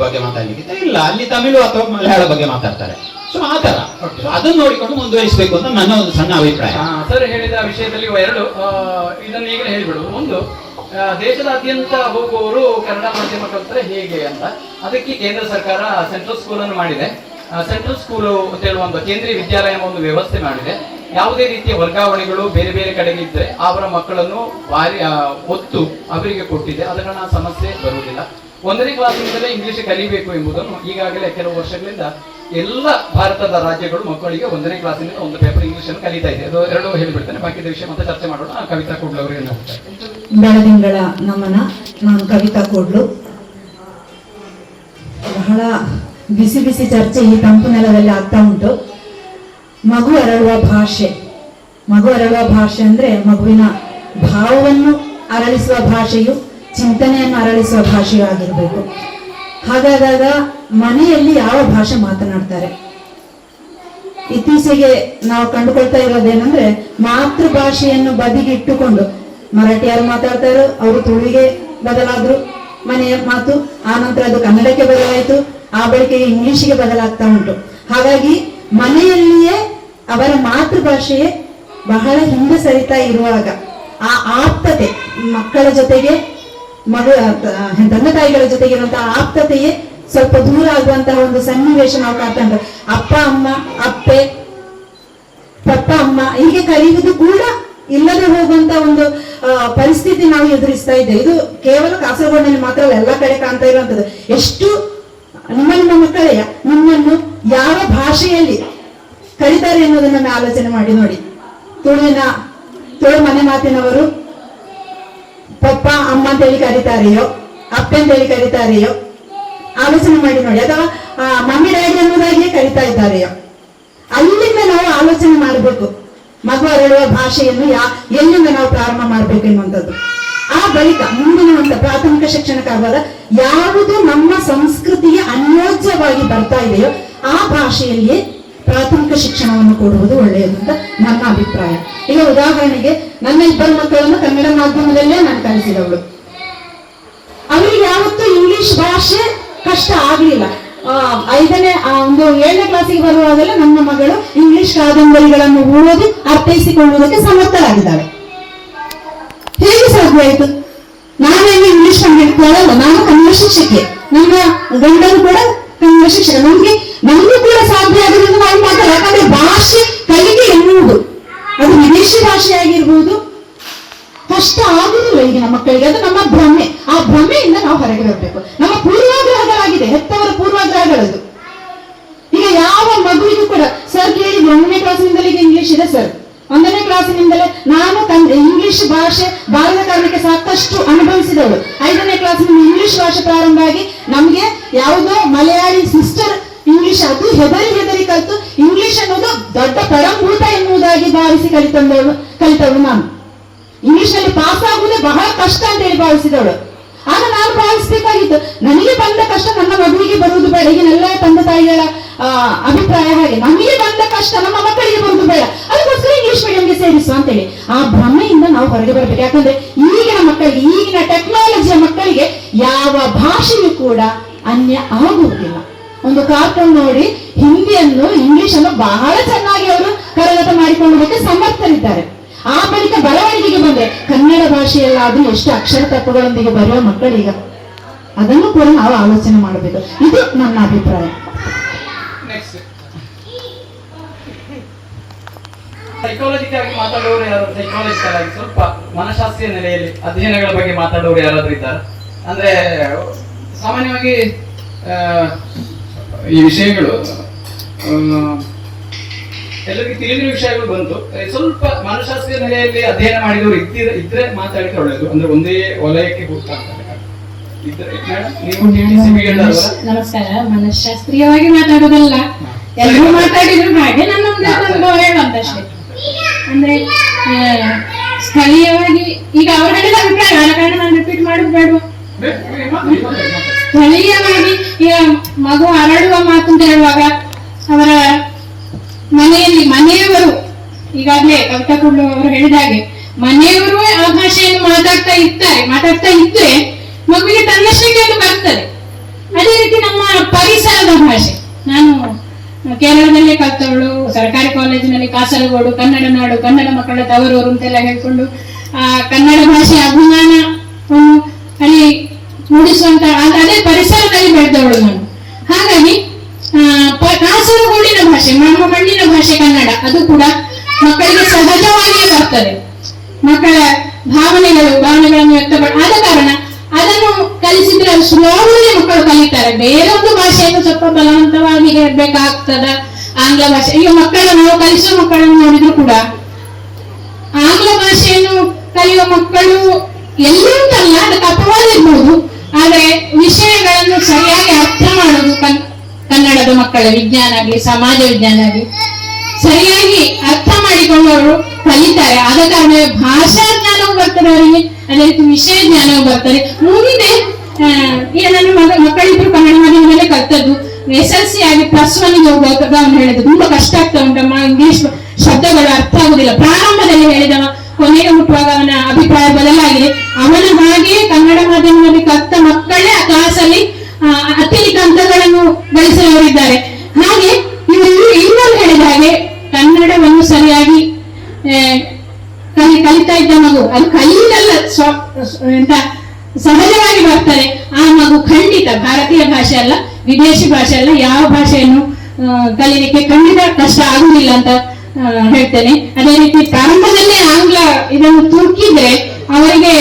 ಬಗ್ಗೆ ಮಾತಾಡ್ಲಿಕ್ಕೆ ಇಲ್ಲ, ಅಲ್ಲಿ ತಮಿಳು ಅಥವಾ ಮಲಯಾಳ ಬಗ್ಗೆ ಮಾತಾಡ್ತಾರೆ. ಸೊ ಆ ತರ ಅದನ್ನು ನೋಡಿಕೊಂಡು ಮುಂದುವರಿಸಬೇಕು ಅಂತ ನನ್ನ ಒಂದು ಸಣ್ಣ ಅಭಿಪ್ರಾಯ. ಸರ್ ಹೇಳಿದ ವಿಷಯದಲ್ಲಿ 2 ಇದನ್ನು ಈಗಲೇ ಹೇಳಿಬಿಡು. ಒಂದು, ದೇಶದಾದ್ಯಂತ ಹೋಗುವವರು ಕನ್ನಡ ಮಾಧ್ಯಮ ಕಲಿತರೆ ಹೇಗೆ ಅಂತ, ಅದಕ್ಕೆ ಕೇಂದ್ರ ಸರ್ಕಾರ ಸೆಂಟ್ರಲ್ ಸ್ಕೂಲ್ ಅನ್ನು ಮಾಡಿದೆ. ಸೆಂಟ್ರಲ್ ಸ್ಕೂಲು ಅಂತ ಹೇಳುವ ಒಂದು ಕೇಂದ್ರೀಯ ವಿದ್ಯಾಲಯ ಒಂದು ವ್ಯವಸ್ಥೆ ಮಾಡಿದೆ. ಯಾವುದೇ ರೀತಿಯ ವರ್ಗಾವಣೆಗಳು ಬೇರೆ ಬೇರೆ ಕಡೆಗೆ ಇದ್ದರೆ ಅವರ ಮಕ್ಕಳನ್ನು ಒತ್ತು ಅವರಿಗೆ ಕೊಟ್ಟಿದೆ, ಅದರ ಸಮಸ್ಯೆ ಬರುವುದಿಲ್ಲ. 1ನೇ ಕ್ಲಾಸಿನಿಂದಲೇ ಇಂಗ್ಲಿಷ್ ಕಲಿಬೇಕು ಎಂಬುದನ್ನು ಈಗಾಗಲೇ ಕೆಲವು ವರ್ಷಗಳಿಂದ ಎಲ್ಲ ಭಾರತದ ರಾಜ್ಯಗಳು ಮಕ್ಕಳಿಗೆ 1ನೇ ಕ್ಲಾಸಿನಿಂದ ಒಂದು ಪೇಪರ್ ಇಂಗ್ಲಿಷ್ ಅನ್ನು ಕಲಿತಾ ಇದೆ. ಅದು 2 ಹೇಳಿಬಿಡ್ತೇನೆ, ಬಾಕಿದ ವಿಷಯ ಮತ್ತೆ ಚರ್ಚೆ ಮಾಡೋಣ. ಕವಿತಾ ಕೂಡ್ಲು ಅವರಿಗೆ ಬೆಳದಿಂಗಳ ನಮನ. ನಾನು ಕವಿತಾ ಕೂಡ್ಲು. ಬಹಳ ಬಿಸಿ ಬಿಸಿ ಚರ್ಚೆ ಈ ತಂಪು ನೆಲದಲ್ಲಿ ಆಗ್ತಾ ಉಂಟು. ಮಗು ಅರಳುವ ಭಾಷೆ ಅಂದ್ರೆ ಮಗುವಿನ ಭಾವವನ್ನು ಅರಳಿಸುವ ಭಾಷೆಯು ಚಿಂತನೆಯನ್ನು ಅರಳಿಸುವ ಭಾಷೆಯೂ ಆಗಿರಬೇಕು. ಹಾಗಾದಾಗ ಮನೆಯಲ್ಲಿ ಯಾವ ಭಾಷೆ ಮಾತನಾಡ್ತಾರೆ? ಇತ್ತೀಚೆಗೆ ನಾವು ಕಂಡುಕೊಳ್ತಾ ಇರೋದೇನಂದ್ರೆ, ಮಾತೃಭಾಷೆಯನ್ನು ಬದಿಗಿಟ್ಟುಕೊಂಡು ಮರಾಠಿ ಯಾರು ಮಾತಾಡ್ತಾರೋ ಅವರು ತುಳುವಿಗೆ ಬದಲಾದ್ರು ಮನೆಯ ಮಾತು, ಆ ನಂತರ ಅದು ಕನ್ನಡಕ್ಕೆ ಬದಲಾಯಿತು, ಆ ಬಳಿಕೆಗೆ ಇಂಗ್ಲಿಷ್ಗೆ ಬದಲಾಗ್ತಾ ಉಂಟು. ಹಾಗಾಗಿ ಮನೆಯಲ್ಲಿಯೇ ಅವರ ಮಾತೃಭಾಷೆಯೇ ಬಹಳ ಹಿಂದೆ ಸರಿತಾ ಇರುವಾಗ ಆ ಆಪ್ತತೆ ಮಕ್ಕಳ ಜೊತೆಗೆ ತಂದೆ ತಾಯಿಗಳ ಜೊತೆಗೆ ಇರುವಂತಹ ಆಪ್ತತೆಯೇ ಸ್ವಲ್ಪ ದೂರ ಆಗುವಂತಹ ಒಂದು ಸನ್ನಿವೇಶ ನಾವು ಕಾಣ್ತಾ ಉಂಟು. ಅಪ್ಪ ಅಮ್ಮ ಅಪ್ಪೆ ಪಪ್ಪ ಅಮ್ಮ ಹೀಗೆ ಕರೆಯುವುದು ಕೂಡ ಇಲ್ಲದೆ ಹೋಗುವಂತ ಒಂದು ಪರಿಸ್ಥಿತಿ ನಾವು ಎದುರಿಸ್ತಾ ಇದ್ದೇವೆ. ಇದು ಕೇವಲ ಕಾಸರಗೋಡಿನಲ್ಲಿ ಮಾತ್ರ ಅಲ್ಲ, ಎಲ್ಲ ಕಡೆ ಕಾಣ್ತಾ ಇರುವಂತದ್ದು. ಎಷ್ಟು ನಿಮ್ಮ ಮಕ್ಕಳೆಯ ನಿಮ್ಮನ್ನು ಯಾವ ಭಾಷೆಯಲ್ಲಿ ಕರೀತಾರೆ ಎನ್ನುವುದನ್ನು ಆಲೋಚನೆ ಮಾಡಿ ನೋಡಿ. ತುಳು ಮನೆ ಮಾತಿನವರು ಪಪ್ಪ ಅಮ್ಮ ಅಂತೇಳಿ ಕರೀತಾರೆಯೋ, ಅಪ್ಪ ಅಂತೇಳಿ ಕರೀತಾರೆಯೋ ಆಲೋಚನೆ ಮಾಡಿ ನೋಡಿ. ಅಥವಾ ಮಮ್ಮಿ ಡ್ಯಾಡಿ ಅನ್ನೋದಾಗಿಯೇ ಕರೀತಾ ಇದ್ದಾರೆಯೋ. ಅಲ್ಲಿಂದ ನಾವು ಆಲೋಚನೆ ಮಾಡಬೇಕು, ಮಗು ಅರಳುವ ಭಾಷೆಯನ್ನು ಎಲ್ಲಿಂದ ನಾವು ಪ್ರಾರಂಭ ಮಾಡಬೇಕು ಎನ್ನುವಂಥದ್ದು. ಆ ಬಳಿಕ ಮುಂದಿನ ಪ್ರಾಥಮಿಕ ಶಿಕ್ಷಣಕ್ಕಾಗುವಾಗ ಯಾವುದು ನಮ್ಮ ಸಂಸ್ಕೃತಿಗೆ ಅನ್ಯೋಜ್ಯವಾಗಿ ಬರ್ತಾ ಇದೆಯೋ ಆ ಭಾಷೆಯಲ್ಲಿಯೇ ಪ್ರಾಥಮಿಕ ಶಿಕ್ಷಣವನ್ನು ಕೊಡುವುದು ಒಳ್ಳೆಯದು ಅಂತ ನನ್ನ ಅಭಿಪ್ರಾಯ. ಈಗ ಉದಾಹರಣೆಗೆ ನನ್ನ 2 ಮಕ್ಕಳನ್ನು ಕನ್ನಡ ಮಾಧ್ಯಮದಲ್ಲೇ ನಾನು ಕಲಿಸಿದವಳು. ಅವರಿಗೆ ಯಾವತ್ತೂ ಇಂಗ್ಲಿಷ್ ಭಾಷೆ ಕಷ್ಟ ಆಗ್ಲಿಲ್ಲ. 7ನೇ ಕ್ಲಾಸಿಗೆ ಬರುವಾಗಲೇ ನನ್ನ ಮಗಳು ಇಂಗ್ಲಿಷ್ ಕಾದಂಬರಿಗಳನ್ನು ಓದಿ ಅರ್ಥೈಸಿಕೊಳ್ಳುವುದಕ್ಕೆ ಸಮರ್ಥರಾಗಿದ್ದಾಳೆ. ಹೇಗೆ ಸಾಧ್ಯ ಆಯಿತು? ನಾನೇನು ಇಂಗ್ಲಿಷ್ ಕಂಡಿಡ್ಕೊಳ್ಳಲ್ಲ, ನಾನು ಕನ್ನಡ ಶಿಕ್ಷಕಿ, ನನ್ನ ಗಂಡನು ಕೂಡ ಕನ್ನಡ ಶಿಕ್ಷಕ. ನಮಗೂ ಕೂಡ ಸಾಧ್ಯ ಆಗುವುದು ನಾವು ಮಾತಾಡ. ಯಾಕಂದ್ರೆ ಭಾಷೆ ಕಲಿಕೆ ಎನ್ನುವುದು ಅದು ವಿದೇಶಿ ಭಾಷೆ ಆಗಿರ್ಬೋದು ಕಷ್ಟ ಆಗುದಿಲ್ಲ ಈಗಿನ ಮಕ್ಕಳಿಗೆ. ಅದು ನಮ್ಮ ಭ್ರಮೆ. ಆ ಭ್ರಮೆಯಿಂದ ನಾವು ಹೊರಗೆ ಬರಬೇಕು. ನಮ್ಮ ಪೂರ್ವಾಗ್ರಹಗಳಾಗಿದೆ, ಹೆತ್ತವರ ಪೂರ್ವಾಗ್ರಹಗಳದು. ಈಗ ಯಾವ ಮಗುವಿಗೂ ಕೂಡ ಸರ್ ಕೇಳಿದ್ರು 1ನೇ ಕ್ಲಾಸಿನಿಂದಲೇ ಈಗ ಇಂಗ್ಲಿಷ್ ಇದೆ ಸರ್, 1ನೇ ಕ್ಲಾಸಿನಿಂದಲೇ ನಾನು ಇಂಗ್ಲಿಷ್ ಭಾಷೆ ಬಾರದ ಕಾರಣಕ್ಕೆ ಸಾಕಷ್ಟು ಅನುಭವಿಸಿದವಳು. 5ನೇ ಕ್ಲಾಸಿನಿಂದ ಇಂಗ್ಲಿಷ್ ಭಾಷೆ ಪ್ರಾರಂಭ ಆಗಿ ನಮ್ಗೆ ಯಾವುದೋ ಮಲಯಾಳಿ ಸಿಸ್ಟರ್ ಇಂಗ್ಲಿಷ್ ಅದು ಹೆದರಿ ಕಲಿತು ಇಂಗ್ಲಿಷ್ ಅನ್ನೋದು ದೊಡ್ಡ ಪರಂಭೂತ ಎನ್ನುವುದಾಗಿ ಭಾವಿಸಿ ಕಲಿತವಳು ನಾನು. ಇಂಗ್ಲಿಷ್ ನಲ್ಲಿ ಪಾಸ್ ಆಗುವುದೇ ಬಹಳ ಕಷ್ಟ ಅಂತ ಹೇಳಿ ಭಾವಿಸಿದವಳು. ಆಗ ನಾನು ಭಾವಿಸಬೇಕಾಗಿತ್ತು, ನನಗೆ ಬಂದ ಕಷ್ಟ ನನ್ನ ಮಗುವಿಗೆ ಬರುವುದು ಬೇಡ. ಈಗಿನೆಲ್ಲ ತಂದೆ ತಾಯಿಗಳ ಅಭಿಪ್ರಾಯ ಹಾಗೆ, ನಮಗೆ ಬಂದ ಕಷ್ಟ ನಮ್ಮ ಮಕ್ಕಳಿಗೆ ಬರುವುದು ಬೇಡ, ಅದಕ್ಕೋಸ್ಕರ ಇಂಗ್ಲಿಷ್ ಮೀಡಿಯಂಗೆ ಸೇರಿಸುವ ಅಂತೇಳಿ. ಆ ಭ್ರಮೆಯಿಂದ ನಾವು ಹೊರಗೆ ಬರಬೇಕು. ಯಾಕಂದ್ರೆ ಈಗಿನ ಮಕ್ಕಳಿಗೆ, ಈಗಿನ ಟೆಕ್ನಾಲಜಿಯ ಮಕ್ಕಳಿಗೆ ಯಾವ ಭಾಷೆಯೂ ಕೂಡ ಅನ್ಯ ಆಗುವುದಿಲ್ಲ. ಒಂದು ಕಾರ್ಟೂನ್ ನೋಡಿ ಹಿಂದಿಯನ್ನು ಇಂಗ್ಲಿಷ್ ಅನ್ನು ಬಹಳ ಚೆನ್ನಾಗಿ ಅವರು ಕರಗತ ಮಾಡಿಕೊಳ್ಳುವುದಕ್ಕೆ ಸಮರ್ಥರಿದ್ದಾರೆ. ಆ ಬಳಿಕ ಬರವಣಿಗೆಗೆ ಬಂದ್ರೆ ಕನ್ನಡ ಭಾಷೆಯಲ್ಲಾದ್ರೂ ಎಷ್ಟು ಅಕ್ಷರ ತಪ್ಪುಗಳೊಂದಿಗೆ ಬರೆಯುವ ಮಕ್ಕಳೀಗ, ಅದನ್ನು ಕೂಡ ನಾವು ಆಲೋಚನೆ ಮಾಡಬೇಕು. ಇದು ನನ್ನ ಅಭಿಪ್ರಾಯ. ಸೈಕಾಲಜಿಕಲ್ ಆಗಿ ಮಾತಾಡುವವರು ಯಾರು, ಸೈಕಾಲಜಿಕಲ್ ಆಗಿ ಸ್ವಲ್ಪ ಮನಶಾಸ್ತ್ರೀಯ ನೆಲೆಯಲ್ಲಿ ಅಧ್ಯಯನಗಳ ಬಗ್ಗೆ ಮಾತಾಡುವವರು ಯಾರಾದ್ರೂ ಇದ್ದಾರೆ? ಅಂದ್ರೆ ಸಾಮಾನ್ಯವಾಗಿ ಈ ವಿಷಯಗಳು ಎಲ್ಲರಿಗೂ ತಿಳಿದಿರುವ ವಿಷಯಗಳು ಬಂತು. ಸ್ವಲ್ಪ ಮನಶಾಸ್ತ್ರೀಯ ನೆಲೆಯಲ್ಲಿ ಅಧ್ಯಯನ ಮಾಡಿದವರು ಇದ್ರೆ ಮಾತಾಡಿದ್ರೆ ಒಳ್ಳೆಯದು. ಅಂದ್ರೆ ಒಂದೇ ವಲಯಕ್ಕೆ ನಮಸ್ಕಾರ. ಮನಃಶಾಸ್ತ್ರೀಯವಾಗಿ ಮಾತಾಡೋದಲ್ಲ, ಎಲ್ಲರೂ ಮಾತಾಡಿದ್ರು ಹಾಗೆ ನನ್ನ ಹೇಳುವಂತಷ್ಟೇ. ಅಂದ್ರೆ ಸ್ಥಳೀಯವಾಗಿ ಈಗ ಅವ್ರು ಹೇಳಿದ ಅಭಿಪ್ರಾಯ ಆದ ಕಾರಣ ನಾನು ರಿಪೀಟ್ ಮಾಡೋದು ಬೇಡ. ಸ್ಥಳೀಯವಾಗಿ ಈಗ ಮಗು ಹರಡುವ ಮಾತು ಅಂತ ಹೇಳುವಾಗ ಅವರ ಮನೆಯವರು ಈಗಾಗಲೇ ಕವಿತಾ ಕುಡ್ಲು ಅವರು ಹೇಳಿದ ಹಾಗೆ ಮನೆಯವರು ಆ ಭಾಷೆಯನ್ನು ಮಾತಾಡ್ತಾ ಇದ್ರೆ ಮಗುವಿಗೆ ತನ್ನಷ್ಟಕ್ಕೆ ಅದು ಬರ್ತದೆ. ಅದೇ ರೀತಿ ನಮ್ಮ ಪರಿಸರದ ಭಾಷೆ, ನಾನು ಕೇರಳದಲ್ಲೇ ಕಲ್ತವಳು, ಸರ್ಕಾರಿ ಕಾಲೇಜಿನಲ್ಲಿ ಕಾಸರಗೋಡು, ಕನ್ನಡ ನಾಡು, ಕನ್ನಡ ಮಕ್ಕಳ ತವರೂರು ಅಂತೆಲ್ಲ ಹೇಳ್ಕೊಂಡು ಆ ಕನ್ನಡ ಭಾಷೆಯ ಅಭಿಮಾನ ಅಲ್ಲಿ ಮೂಡಿಸುವಂತ ಅದೇ ಪರಿಸರದಲ್ಲಿ ಬೆಳೆದವಳು ನಾನು. ಹಾಗಾಗಿ ಕಾಸರಗೋಡಿನ ಭಾಷೆ, ನಮ್ಮ ಮಣ್ಣಿನ ಭಾಷೆ ಕನ್ನಡ, ಅದು ಕೂಡ ಮಕ್ಕಳಿಗೆ ಸಹಜವಾಗಿಯೇ ಬರ್ತದೆ. ಮಕ್ಕಳ ಭಾವನೆಗಳನ್ನು ವ್ಯಕ್ತಪಡ ಆದ ಕಾರಣ ಅದನ್ನು ಕಲಿಸಿದ್ರೆ ಸ್ಲೋಲಿ ಮಕ್ಕಳು ಕಲಿತಾರೆ. ಬೇರೆ ಒಂದು ಭಾಷೆಯನ್ನು ಸ್ವಲ್ಪ ಬಲವಂತವಾಗಿ ಹೇಳ್ಬೇಕಾಗ್ತದ. ಆಂಗ್ಲ ಭಾಷೆ, ಈಗ ನಾವು ಕಲಿಸುವ ಮಕ್ಕಳನ್ನು ನೋಡಿದ್ರು ಕೂಡ ಆಂಗ್ಲ ಭಾಷೆಯನ್ನು ಕಲಿಯುವ ಮಕ್ಕಳು ಎಲ್ಲಂತಲ್ಲ, ಅದಕ್ಕೆ ಅಪವಾದಿರ್ಬೋದು, ಆದ್ರೆ ವಿಷಯಗಳನ್ನು ಸರಿಯಾಗಿ ಅರ್ಥ ಮಾಡೋದು ಕನ್ನಡದ ಮಕ್ಕಳ ವಿಜ್ಞಾನ ಆಗಲಿ ಸಮಾಜ ವಿಜ್ಞಾನ ಆಗಲಿ ಸರಿಯಾಗಿ ಅರ್ಥ ಮಾಡಿಕೊಂಡವರು ಕಲಿತಾರೆ. ಆದ ಕಾರಣ ಭಾಷಾ ಜ್ಞಾನವೂ ಬರ್ತದೆ ಅವರಿಗೆ, ಅದೇ ರೀತಿ ವಿಷಯ ಜ್ಞಾನವೂ ಬರ್ತದೆ. ಮುಂದೆ ಈಗ ನನ್ನ ಮಕ್ಕಳಿದ್ರು ಕನ್ನಡ ಮಾಧ್ಯಮದಲ್ಲೇ ಕಲ್ತದ್ದು. SLC ಆಗಿ +1 ಹೋಗುವಾಗ ಅವನು ಹೇಳಿದ್ದು ತುಂಬಾ ಕಷ್ಟ ಆಗ್ತಾ ಉಂಟಮ್ಮ, ಇಂಗ್ಲಿಷ್ ಶಬ್ದಗಳು ಅರ್ಥ ಆಗುದಿಲ್ಲ. ಪ್ರಾರಂಭದಲ್ಲಿ ಹೇಳಿದವ ಕೊನೆಗೆ ಮುಟ್ಟುವಾಗ ಅವನ ಅಭಿಪ್ರಾಯ ಬದಲಾಗಿದೆ. ಅವನ ಹಾಗೆ ಕನ್ನಡ ಮಾಧ್ಯಮದಲ್ಲಿ ಕಲಿತ ಮಕ್ಕಳೇ ಆ ಕ್ಲಾಸಲ್ಲಿ ಅತ್ಯಧಿಕ ಅಂಕಗಳನ್ನು ಗಳಿಸುವವರಿದ್ದಾರೆ. ಹಾಗೆ ಇವರು ಇನ್ನೊಂದು ಹೇಳಿದ ಹಾಗೆ ಕನ್ನಡವನ್ನು ಸರಿಯಾಗಿ ಕಲಿತಾ ಇದ್ದ ಮಗು ಅದು ಕಲಿಯಲ್ಲ ಎಂತ ಸಹಜವಾಗಿ ಬರ್ತಾರೆ. ಆ ಮಗು ಖಂಡಿತ ಭಾರತೀಯ ಭಾಷೆ ಅಲ್ಲ, ವಿದೇಶಿ ಭಾಷೆ ಅಲ್ಲ, ಯಾವ ಭಾಷೆಯನ್ನು ಕಲೀಲಿಕ್ಕೆ ಖಂಡಿತ ಕಷ್ಟ ಆಗುದಿಲ್ಲ ಅಂತ ಹೇಳ್ತೇನೆ. ಅದೇ ರೀತಿ ಪ್ರಾರಂಭದಲ್ಲೇ ಆಂಗ್ಲ ಇದನ್ನು ತೂಕಿದ್ರೆ ಅವರಿಗೆ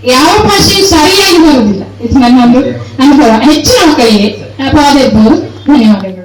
ಯಾವ ಭಾಷೆ ಸರಿಯಾಗಿ ಬರುವುದಿಲ್ಲ. ಇದು ನನ್ನ ಒಂದು ಅನುಭವ. ಹೆಚ್ಚಿನ ಮಕ್ಕಳಿಗೆ ಅಪವಾದ ಇರ್ಬೋದು. ಧನ್ಯವಾದಗಳು.